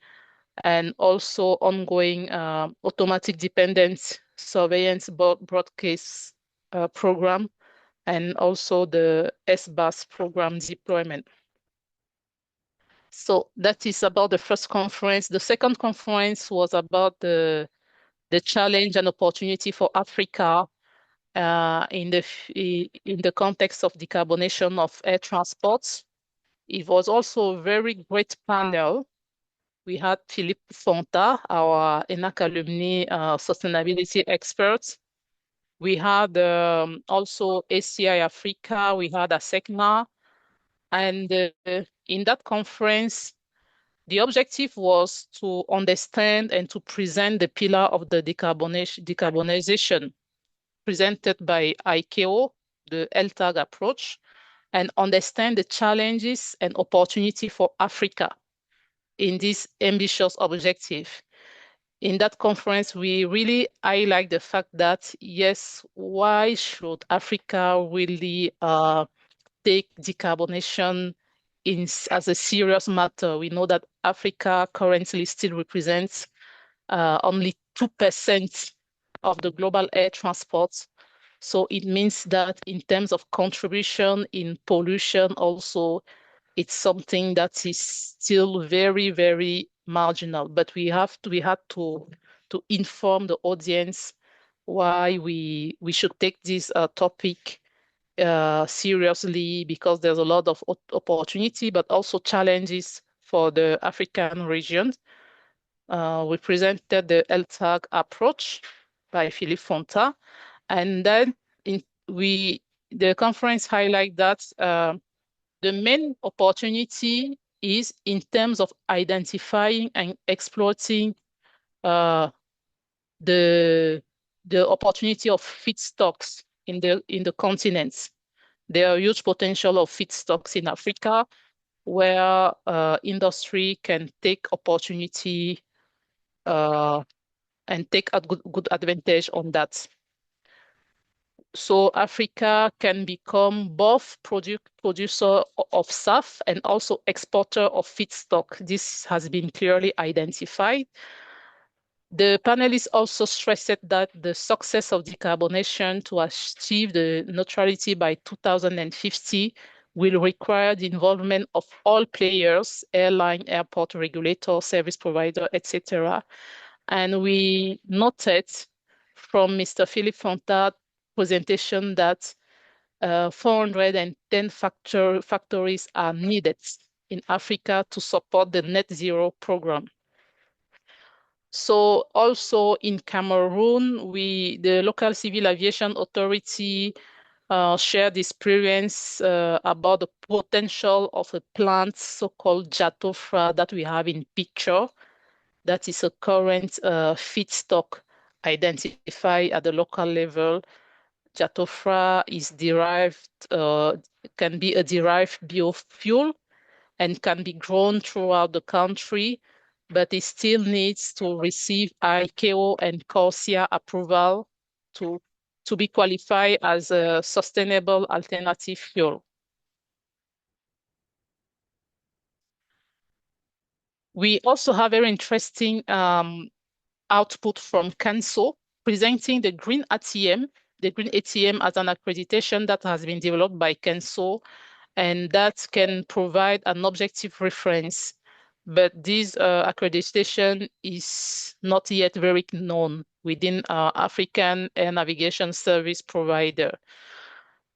and also ongoing automatic dependence surveillance broadcast program, and also the SBAS program deployment. So that is about the first conference. The second conference was about the challenge and opportunity for Africa in the context of decarbonation of air transports. It was also a very great panel. We had Philippe Fonta, our ENAC alumni sustainability expert. We had also ACI Africa, we had ASECNA, and in that conference, the objective was to understand and to present the pillar of the decarbonization presented by ICAO, the LTAG approach, and understand the challenges and opportunity for Africa in this ambitious objective. In that conference, we really highlight the fact that, yes, why should Africa really take decarbonation as a serious matter? We know that Africa currently still represents only 2% of the global air transport. So it means that in terms of contribution in pollution also, it's something that is still very, very marginal. But we had to inform the audience why we should take this topic seriously, because there's a lot of opportunity, but also challenges for the African region. We presented the LTAG approach by Philippe Fonta, and then the conference highlight that the main opportunity is in terms of identifying and exploiting the opportunity of feedstocks in the continents. There are huge potential of feedstocks in Africa where industry can take opportunity and take a good advantage on that. So Africa can become both producer of SAF and also exporter of feedstock. This has been clearly identified. The panelists also stressed that the success of decarbonation to achieve the neutrality by 2050 will require the involvement of all players, airline, airport regulator, service provider, etc. And we noted from Mr. Philippe Fonta's presentation that 410 factories are needed in Africa to support the net zero program. So also in Cameroon, the local civil aviation authority shared experience about the potential of a plant so-called Jatofra that we have in picture. That is a current feedstock identified at the local level. Jatofra is can be a derived biofuel and can be grown throughout the country, but it still needs to receive ICAO and CORSIA approval to be qualified as a sustainable alternative fuel. We also have very interesting output from CANSO presenting the green ATM, as an accreditation that has been developed by CANSO, and that can provide an objective reference. But this accreditation is not yet very known within African air navigation service provider.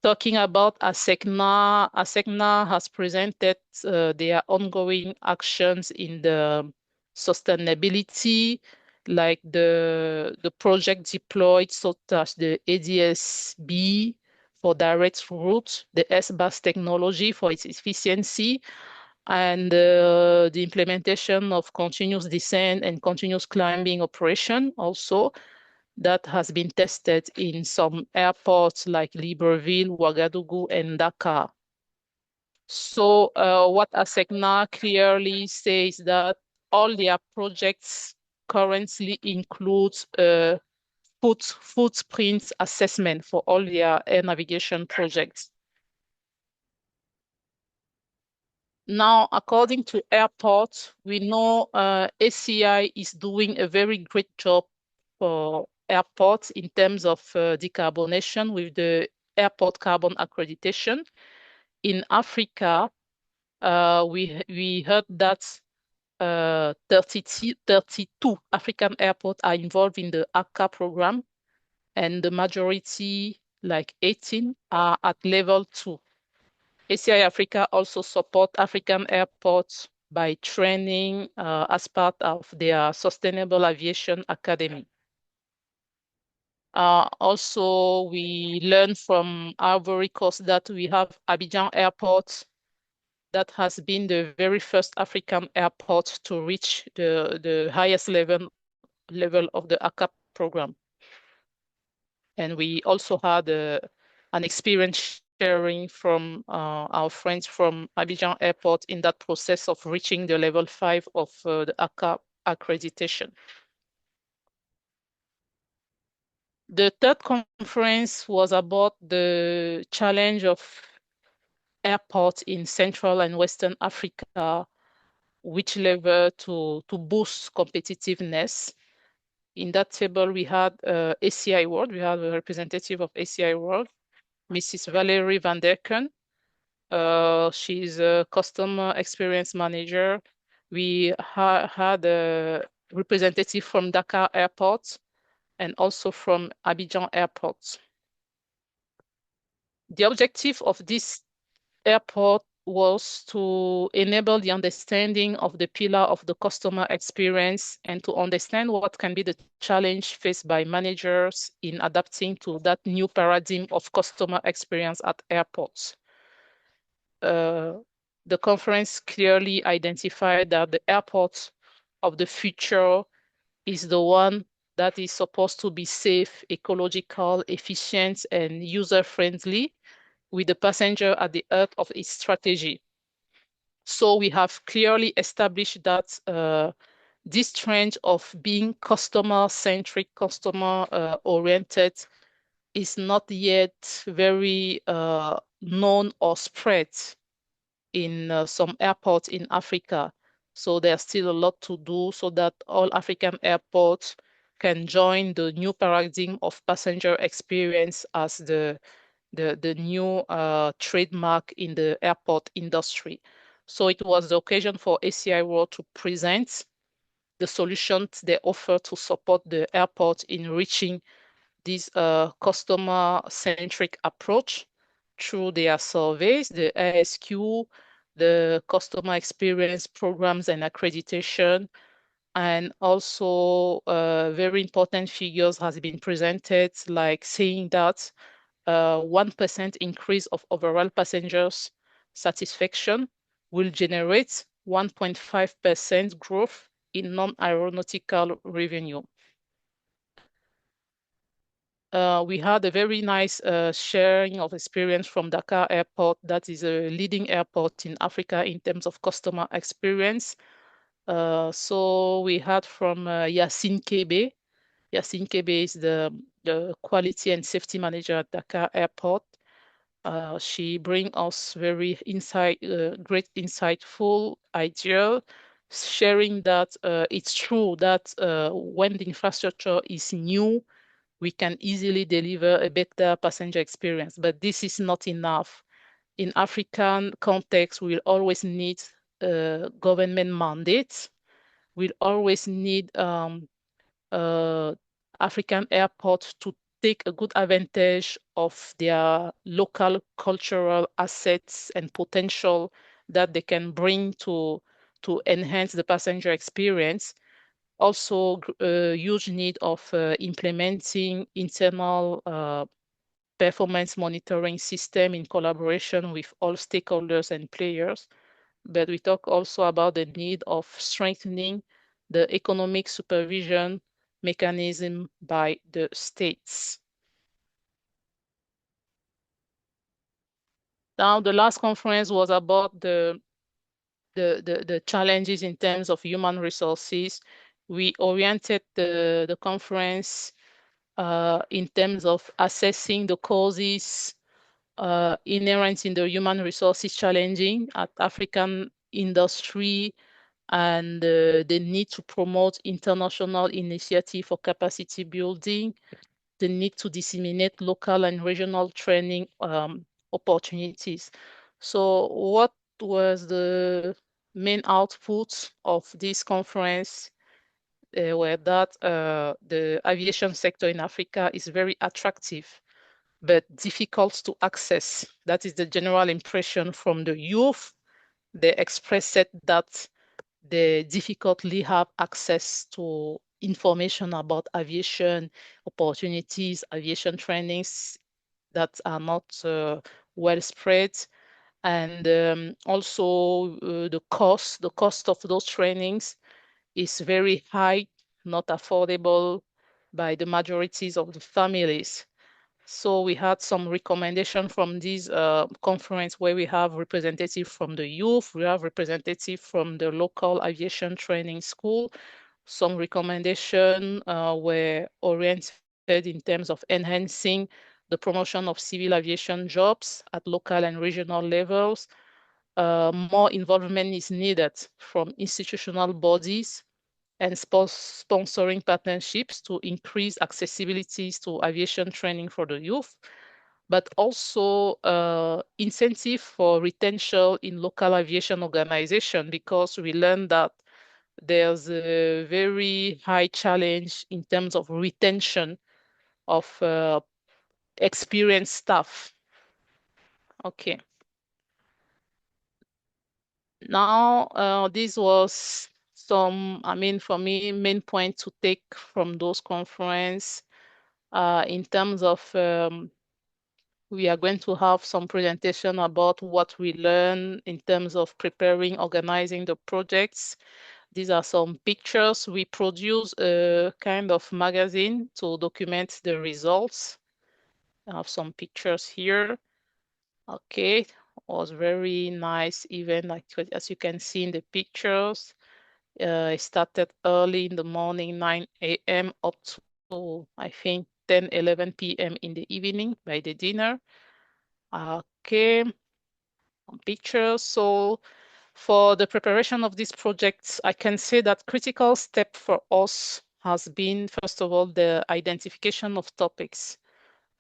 Talking about ASECNA has presented their ongoing actions in the sustainability, like the project deployed, such as the ADS-B for direct route, the S-bus technology for its efficiency, and the implementation of continuous descent and continuous climbing operation also that has been tested in some airports like Libreville, Ouagadougou, and Dakar. So what ASECNA clearly says that all their projects currently include footprint assessment for all their air navigation projects. Now, according to airports, we know ACI is doing a very great job for airports in terms of decarbonation with the airport carbon accreditation. In Africa, we heard that 32 African airports are involved in the ACA program, and the majority, like 18, are at level 2. ACI Africa also support African airports by training as part of their Sustainable Aviation Academy. Also, we learned from Ivory Coast that we have Abidjan Airport that has been the very first African airport to reach the highest level of the ACA program. And we also had an experience sharing from our friends from Abidjan Airport in that process of reaching the level 5 of the ACA accreditation. The third conference was about the challenge of airports in Central and Western Africa, which level to boost competitiveness. In that table, we had ACI World. We had a representative of ACI World, Mrs. Valerie Van Derken. She's a customer experience manager. We had a representative from Dakar Airport and also from Abidjan Airport. The objective of this airport was to enable the understanding of the pillar of the customer experience and to understand what can be the challenge faced by managers in adapting to that new paradigm of customer experience at airports. The conference clearly identified that the airport of the future is the one that is supposed to be safe, ecological, efficient, and user-friendly, with the passenger at the heart of its strategy. So we have clearly established that this trend of being customer-centric, customer-oriented is not yet very known or spread in some airports in Africa. So there's still a lot to do so that all African airports can join the new paradigm of passenger experience as the new trademark in the airport industry. So it was the occasion for ACI World to present the solutions they offer to support the airport in reaching this customer-centric approach through their surveys, the ASQ, the customer experience programs and accreditation, and also very important figures has been presented, like saying that 1% increase of overall passengers satisfaction will generate 1.5% growth in non-aeronautical revenue. We had a very nice sharing of experience from Dakar Airport. That is a leading airport in Africa in terms of customer experience. So we had from Yassine Kebe. Yassine Kebe is the quality and safety manager at Dakar Airport. She brings us very great insightful idea, sharing that it's true that when the infrastructure is new, we can easily deliver a better passenger experience, but this is not enough. In African context, we'll always need government mandates. We'll always need African airports to take a good advantage of their local cultural assets and potential that they can bring to enhance the passenger experience. Also, huge need of implementing internal performance monitoring system in collaboration with all stakeholders and players. But we talk also about the need of strengthening the economic supervision mechanism by the states. Now, the last conference was about the challenges in terms of human resources. We oriented the conference in terms of assessing the causes inherent in the human resources challenging at African industry and the need to promote international initiative for capacity building, the need to disseminate local and regional training opportunities. So what was the main outputs of this conference? Were that the aviation sector in Africa is very attractive, but difficult to access. That is the general impression from the youth. They expressed that they difficultly have access to information about aviation opportunities, aviation trainings that are not well spread. And also the cost of those trainings is very high, not affordable by the majorities of the families. So we had some recommendation from this conference where we have representative from the youth, we have representative from the local aviation training school. Some recommendation were oriented in terms of enhancing the promotion of civil aviation jobs at local and regional levels. More involvement is needed from institutional bodies and sponsoring partnerships to increase accessibility to aviation training for the youth, but also incentive for retention in local aviation organization, because we learned that there's a very high challenge in terms of retention of experienced staff. Okay. Now, this was some, for me, main point to take from those conference. In terms of, we are going to have some presentation about what we learn in terms of preparing, organizing the projects. These are some pictures. We produce a kind of magazine to document the results. I have some pictures here. Okay, it was very nice event, like as you can see in the pictures. It started early in the morning, 9 a.m. up to, I think, 10, 11 p.m. in the evening by the dinner. Okay, pictures. So for the preparation of these projects, I can say that critical step for us has been, first of all, the identification of topics.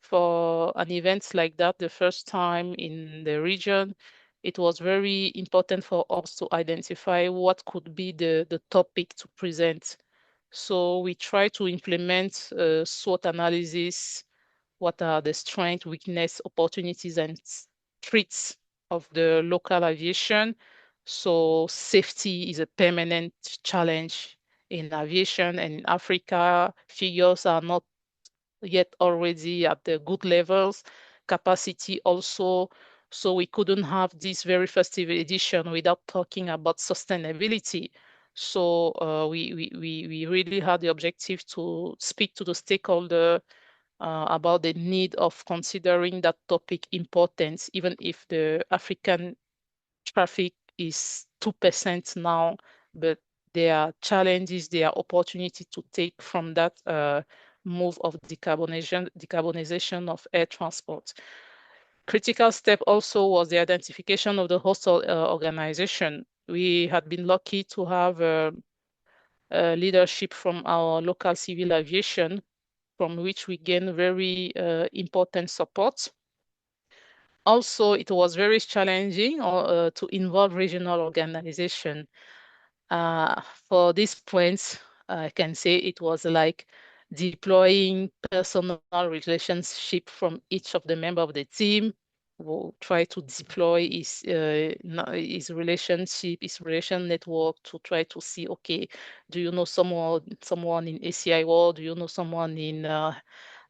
For an event like that, the first time in the region, it was very important for us to identify what could be the topic to present. So we try to implement SWOT analysis. What are the strengths, weakness, opportunities, and threats of the local aviation? So safety is a permanent challenge in aviation, and in Africa, figures are not yet already at the good levels. Capacity also. So we couldn't have this very festive edition without talking about sustainability. So we really had the objective to speak to the stakeholder about the need of considering that topic importance, even if the African traffic is 2% now, but there are challenges, there are opportunities to take from that move of decarbonization of air transport. Critical step also was the identification of the host organization. We had been lucky to have leadership from our local civil aviation, from which we gain very important support. Also, it was very challenging to involve regional organization. For these points, I can say it was like deploying personal relationship from each of the member of the team. We'll try to deploy his relationship, his relation network to try to see, okay, do you know someone in ACI World? Do you know someone in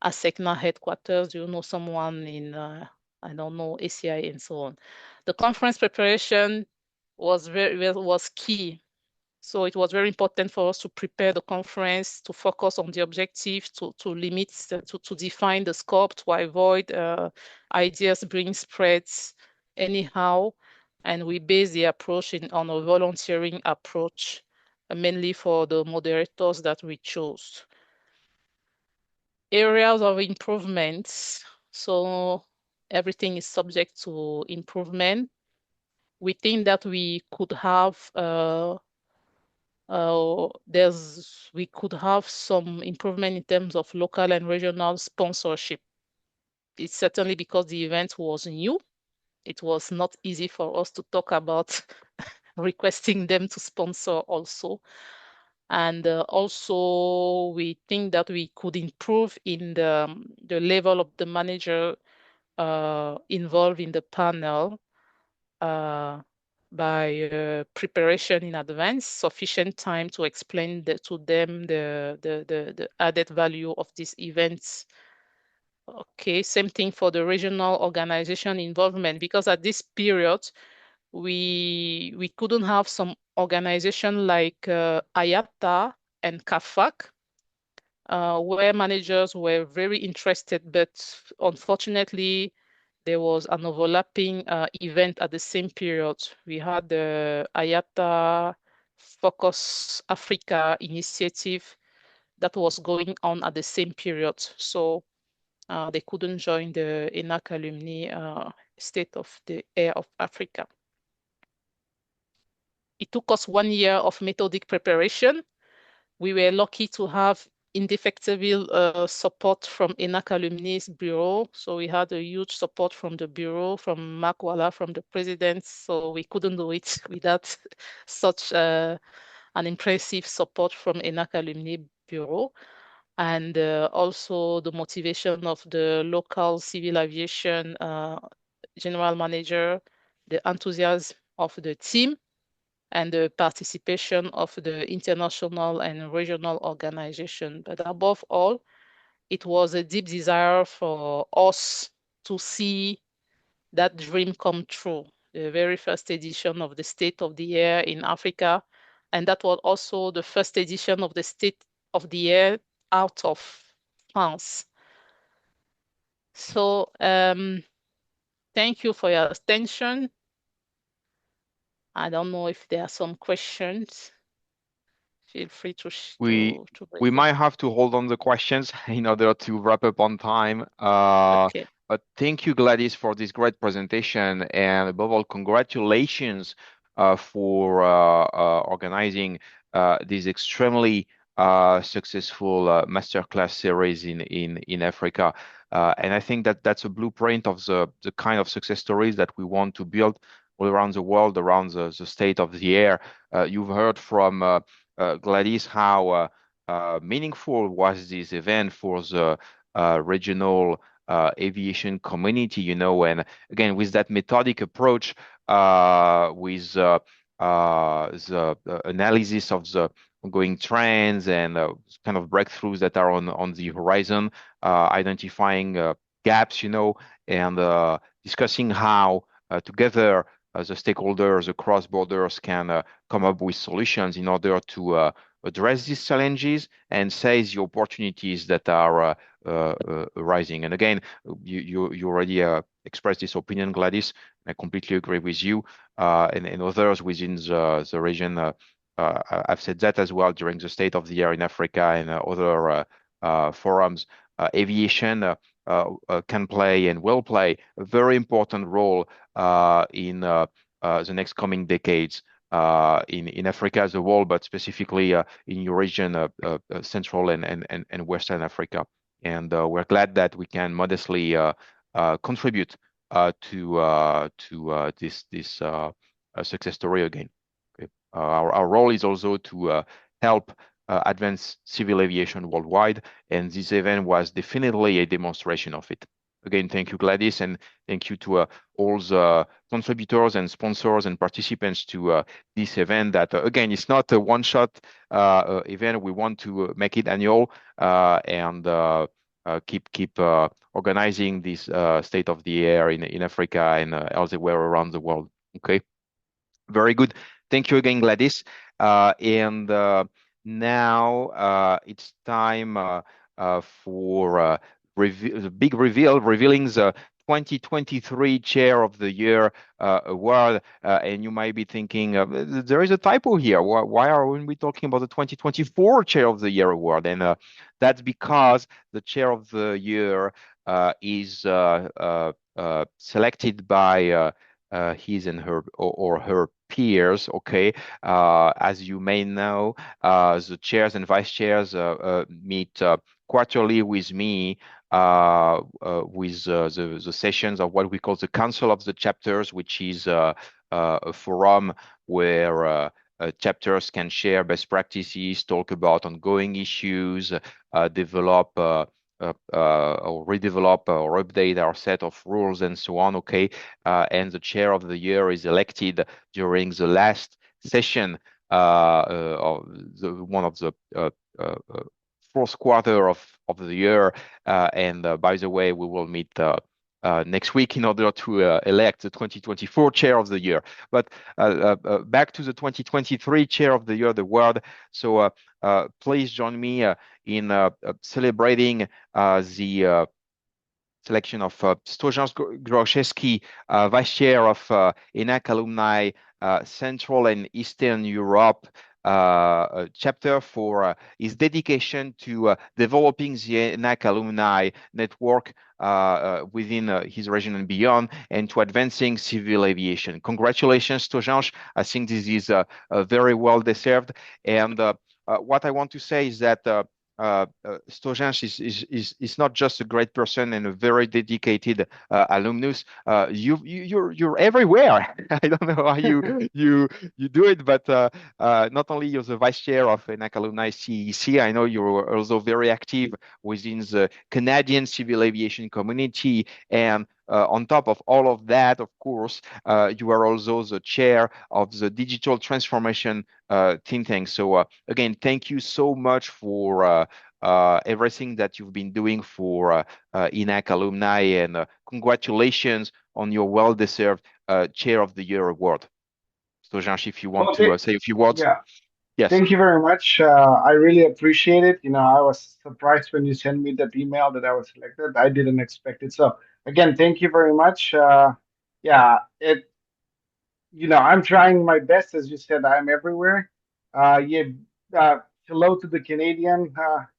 ASECNA headquarters? Do you know someone in, I don't know, ACI and so on? The conference preparation was key. So it was very important for us to prepare the conference, to focus on the objective, to limit, to define the scope, to avoid ideas being spreads anyhow. And we base the approach on a volunteering approach, mainly for the moderators that we chose. Areas of improvements. So everything is subject to improvement. We think that we could have we could have some improvement in terms of local and regional sponsorship. It's certainly because the event was new. It was not easy for us to talk about requesting them to sponsor also. And also, we think that we could improve in the level of the manager involved in the panel. By preparation in advance, sufficient time to explain to them the added value of these events. Okay, same thing for the regional organization involvement, because at this period, we couldn't have some organization like IATA and CAFAC, where managers were very interested, but unfortunately, there was an overlapping event at the same period. We had the IATA Focus Africa initiative that was going on at the same period. So they couldn't join the ENAC Alumni State of the Air of Africa. It took us 1 year of methodic preparation. we were lucky to have indefectible support from ENAC Alumni's bureau. So we had a huge support from the bureau, from Mark Walla, from the president. So we couldn't do it without such an impressive support from ENAC Alumni bureau. And also the motivation of the local civil aviation general manager, the enthusiasm of the team, and the participation of the international and regional organization. But above all, it was a deep desire for us to see that dream come true. The very first edition of the State of the Air in Africa, and that was also the first edition of the State of the Air out of France. So thank you for your attention. I don't know if there are some questions. Feel free to We raise them. might have to hold on the questions in order to wrap up on time. Okay. But thank you, Gladys, for this great presentation, and above all, congratulations for organizing this extremely successful masterclass series in Africa. And I think that that's a blueprint of the kind of success stories that we want to build all around the world, around the state of the air. You've heard from Gladys, how meaningful was this event for the regional aviation community, you know, and again, with that methodic approach, with the analysis of the ongoing trends and kind of breakthroughs that are on the horizon, identifying gaps, you know, and discussing how together the stakeholders across borders can come up with solutions in order to address these challenges and seize the opportunities that are arising. And again, you already expressed this opinion, Gladys. I completely agree with you, and others within the region. I've said that as well during the State of the Air in Africa and other forums. Aviation can play and will play a very important role in the next coming decades in Africa as a whole, but specifically in your region, Central and Western Africa. And we're glad that we can modestly contribute to this success story again. Okay. Our role is also to help advance civil aviation worldwide, and this event was definitely a demonstration of it. Again, thank you, Gladys, and thank you to all the contributors and sponsors and participants to this event that, again, it's not a one-shot event. We want to make it annual and keep organizing this State of the Air in Africa and elsewhere around the world. Okay, very good. Thank you again, Gladys. And now it's time for the big reveal, revealing the 2023 Chair of the Year award. And you might be thinking, there is a typo here. Why are we talking about the 2024 Chair of the Year award? And that's because the Chair of the Year is selected by his and her or her peers. Okay, as you may know, the chairs and vice chairs meet quarterly with me with the sessions of what we call the Council of the Chapters, which is a forum where chapters can share best practices, talk about ongoing issues, develop or redevelop or update our set of rules and so on. Okay, and the chair of the year is elected during the last session of one of the fourth quarter of the year. And by the way, we will meet next week in order to elect the 2024 Chair of the Year. But back to the 2023 Chair of the Year, the award. So please join me in celebrating the selection of Stojan Groszewski, Vice Chair of ENAC Alumni Central and Eastern Europe chapter, for his dedication to developing the ENAC alumni network within his region and beyond, and to advancing civil aviation. Congratulations, Stojan. I think this is very well deserved. And what I want to say is that Stojansh is not just a great person and a very dedicated alumnus. You're everywhere. I don't know how you do it, but not only you're the vice chair of ENAC Alumni CEC, I know you're also very active within the Canadian civil aviation community. And on top of all of that, of course, you are also the chair of the digital transformation think tank. So again, thank you so much for everything that you've been doing for ENAC Alumni, and congratulations on your well-deserved Chair of the Year award. So, Jean, if you want to say a few words. Yeah. Yes. Thank you very much. I really appreciate it. I was surprised when you sent me that email that I was selected. I didn't expect it. So again, thank you very much. Yeah, I'm trying my best. As you said, I'm everywhere. Yeah, hello to the Canadian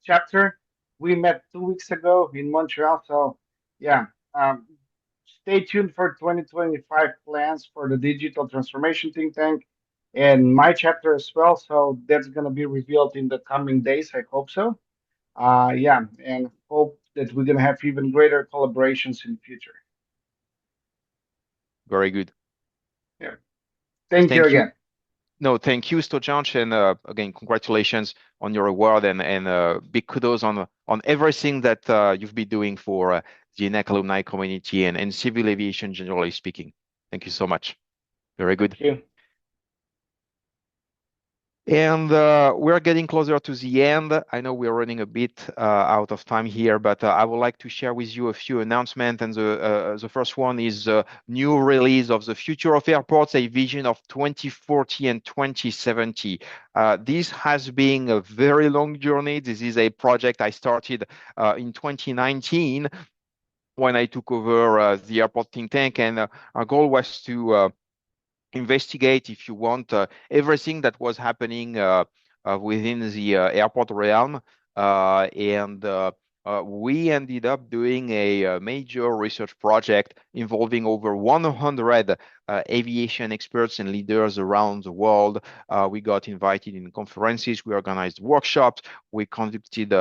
chapter. We met 2 weeks ago in Montreal. So yeah, um, stay tuned for 2025 plans for the digital transformation think tank and my chapter as well. So that's going to be revealed in the coming days. I hope so. Yeah, and hope that we're going to have even greater collaborations in the future. Very good. Yeah. Thank you again. No, thank you, Stojanch, and again, congratulations on your award, and big kudos on everything that you've been doing for the ENAC alumni community and civil aviation, generally speaking. Thank you so much. Very good. Thank you. And we're getting closer to the end. I know we're running a bit out of time here, but I would like to share with you a few announcements. And the first one is a new release of the Future of Airports, a vision of 2040 and 2070. This has been a very long journey. This is a project I started in 2019 when I took over the airport think tank, and our goal was to investigate, if you want, everything that was happening within the airport realm. And we ended up doing a major research project involving over 100 aviation experts and leaders around the world. We got invited in conferences, we organized workshops, we conducted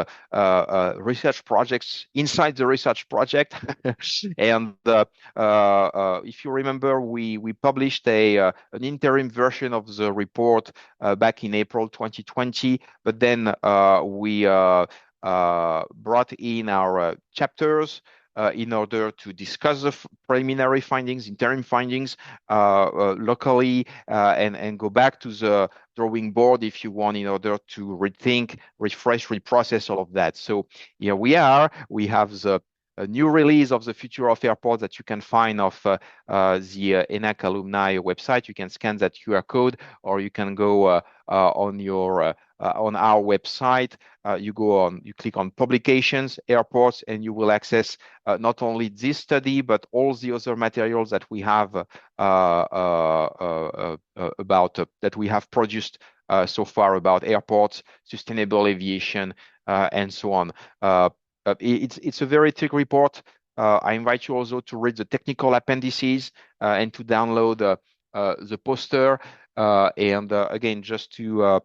research projects inside the research project. And if you remember, we published an interim version of the report back in April 2020, but then we brought in our chapters in order to discuss the preliminary findings, interim findings locally, and go back to the drawing board, if you want, in order to rethink, refresh, reprocess all of that. So here we are. We have a new release of the Future of Airports that you can find off the ENAC Alumni website. You can scan that QR code, or you can go on our website. You click on Publications, Airports, and you will access not only this study, but all the other materials that we have that we have produced so far about airports, sustainable aviation, and so on. It's a very thick report. I invite you also to read the technical appendices and to download the poster. And again, just to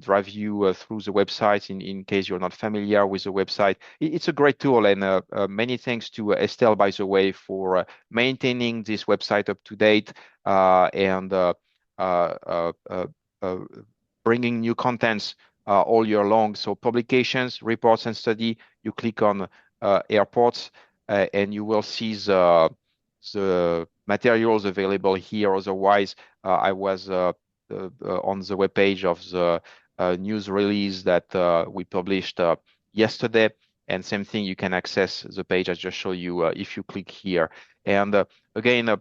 drive you through the website in case you're not familiar with the website. It's a great tool, and many thanks to Estelle, by the way, for maintaining this website up to date and bringing new contents all year long. So publications, reports, and study, you click on airports and you will see the materials available here. Otherwise, I was on the webpage of the news release that we published yesterday. And same thing, you can access the page I just showed you if you click here. And again,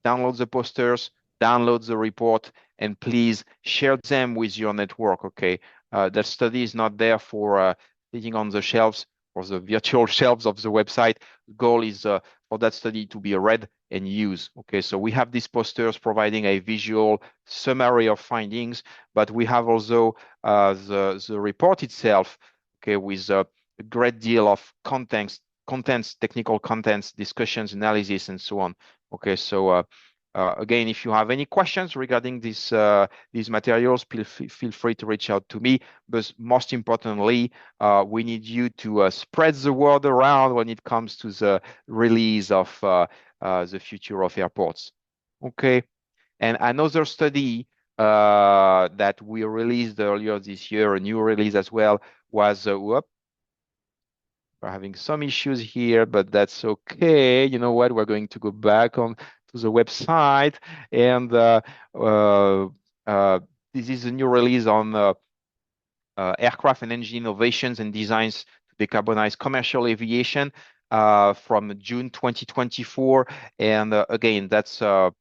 download the posters, download the report, and please share them with your network, okay? That study is not there for sitting on the shelves or the virtual shelves of the website. The goal is for that study to be read and used, okay? So we have these posters providing a visual summary of findings, but we have also the report itself, okay, with a great deal of contents, technical contents, discussions, analysis, and so on. Okay, so Again, if you have any questions regarding these materials, feel free to reach out to me. But most importantly, we need you to spread the word around when it comes to the release of the future of airports. Okay. And another study that we released earlier this year, a new release as well, was we're having some issues here, but that's okay. You know what? We're going to go back on to the website, and this is a new release on aircraft and engine innovations and designs to decarbonize commercial aviation from June 2024. And again, that's a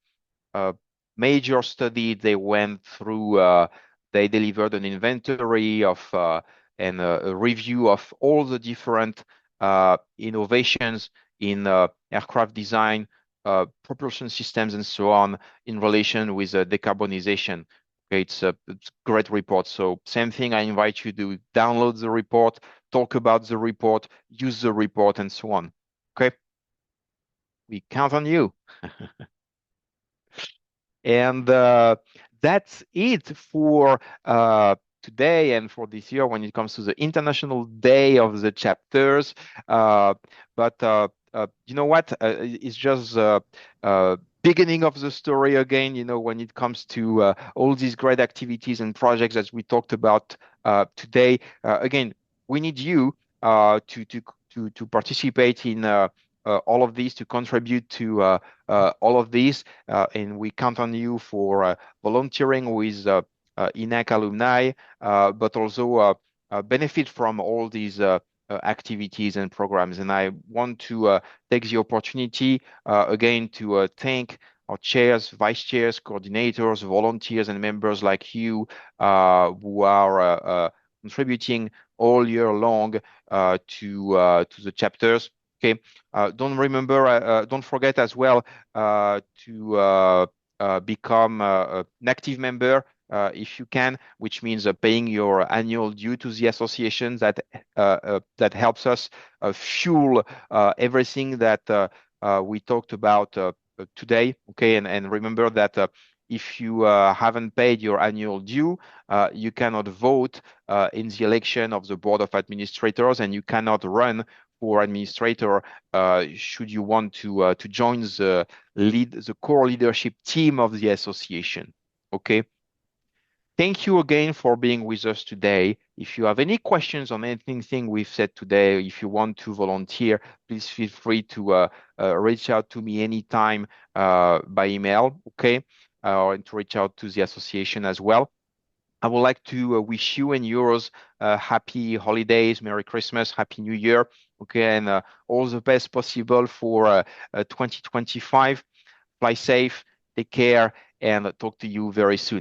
major study. They went through, they delivered an inventory of and a review of all the different innovations in aircraft design, propulsion systems, and so on in relation with decarbonization. Okay, it's a great report. So same thing, I invite you to download the report, talk about the report, use the report, and so on. Okay, we count on you. And that's it for today and for this year when it comes to the International Day of the Chapters. But you know what? It's just beginning of the story again, you know, when it comes to all these great activities and projects that we talked about today. Again, we need you to participate in all of these, to contribute to all of these, and we count on you for volunteering with ENAC alumni, but also benefit from all these activities and programs. And I want to take the opportunity again to thank our chairs, vice chairs, coordinators, volunteers, and members like you who are contributing all year long to the chapters. Okay, don't forget as well to become an active member if you can, which means paying your annual due to the association. That helps us fuel everything that we talked about today. Okay, and remember that if you haven't paid your annual due, you cannot vote in the election of the board of administrators, and you cannot run for administrator should you want to join the core leadership team of the association. Okay. Thank you again for being with us today. If you have any questions on anything we've said today, if you want to volunteer, please feel free to reach out to me anytime by email, okay? Or to reach out to the association as well. I would like to wish you and yours happy holidays, Merry Christmas, Happy New Year, okay? And all the best possible for 2025. Fly safe, take care, and talk to you very soon.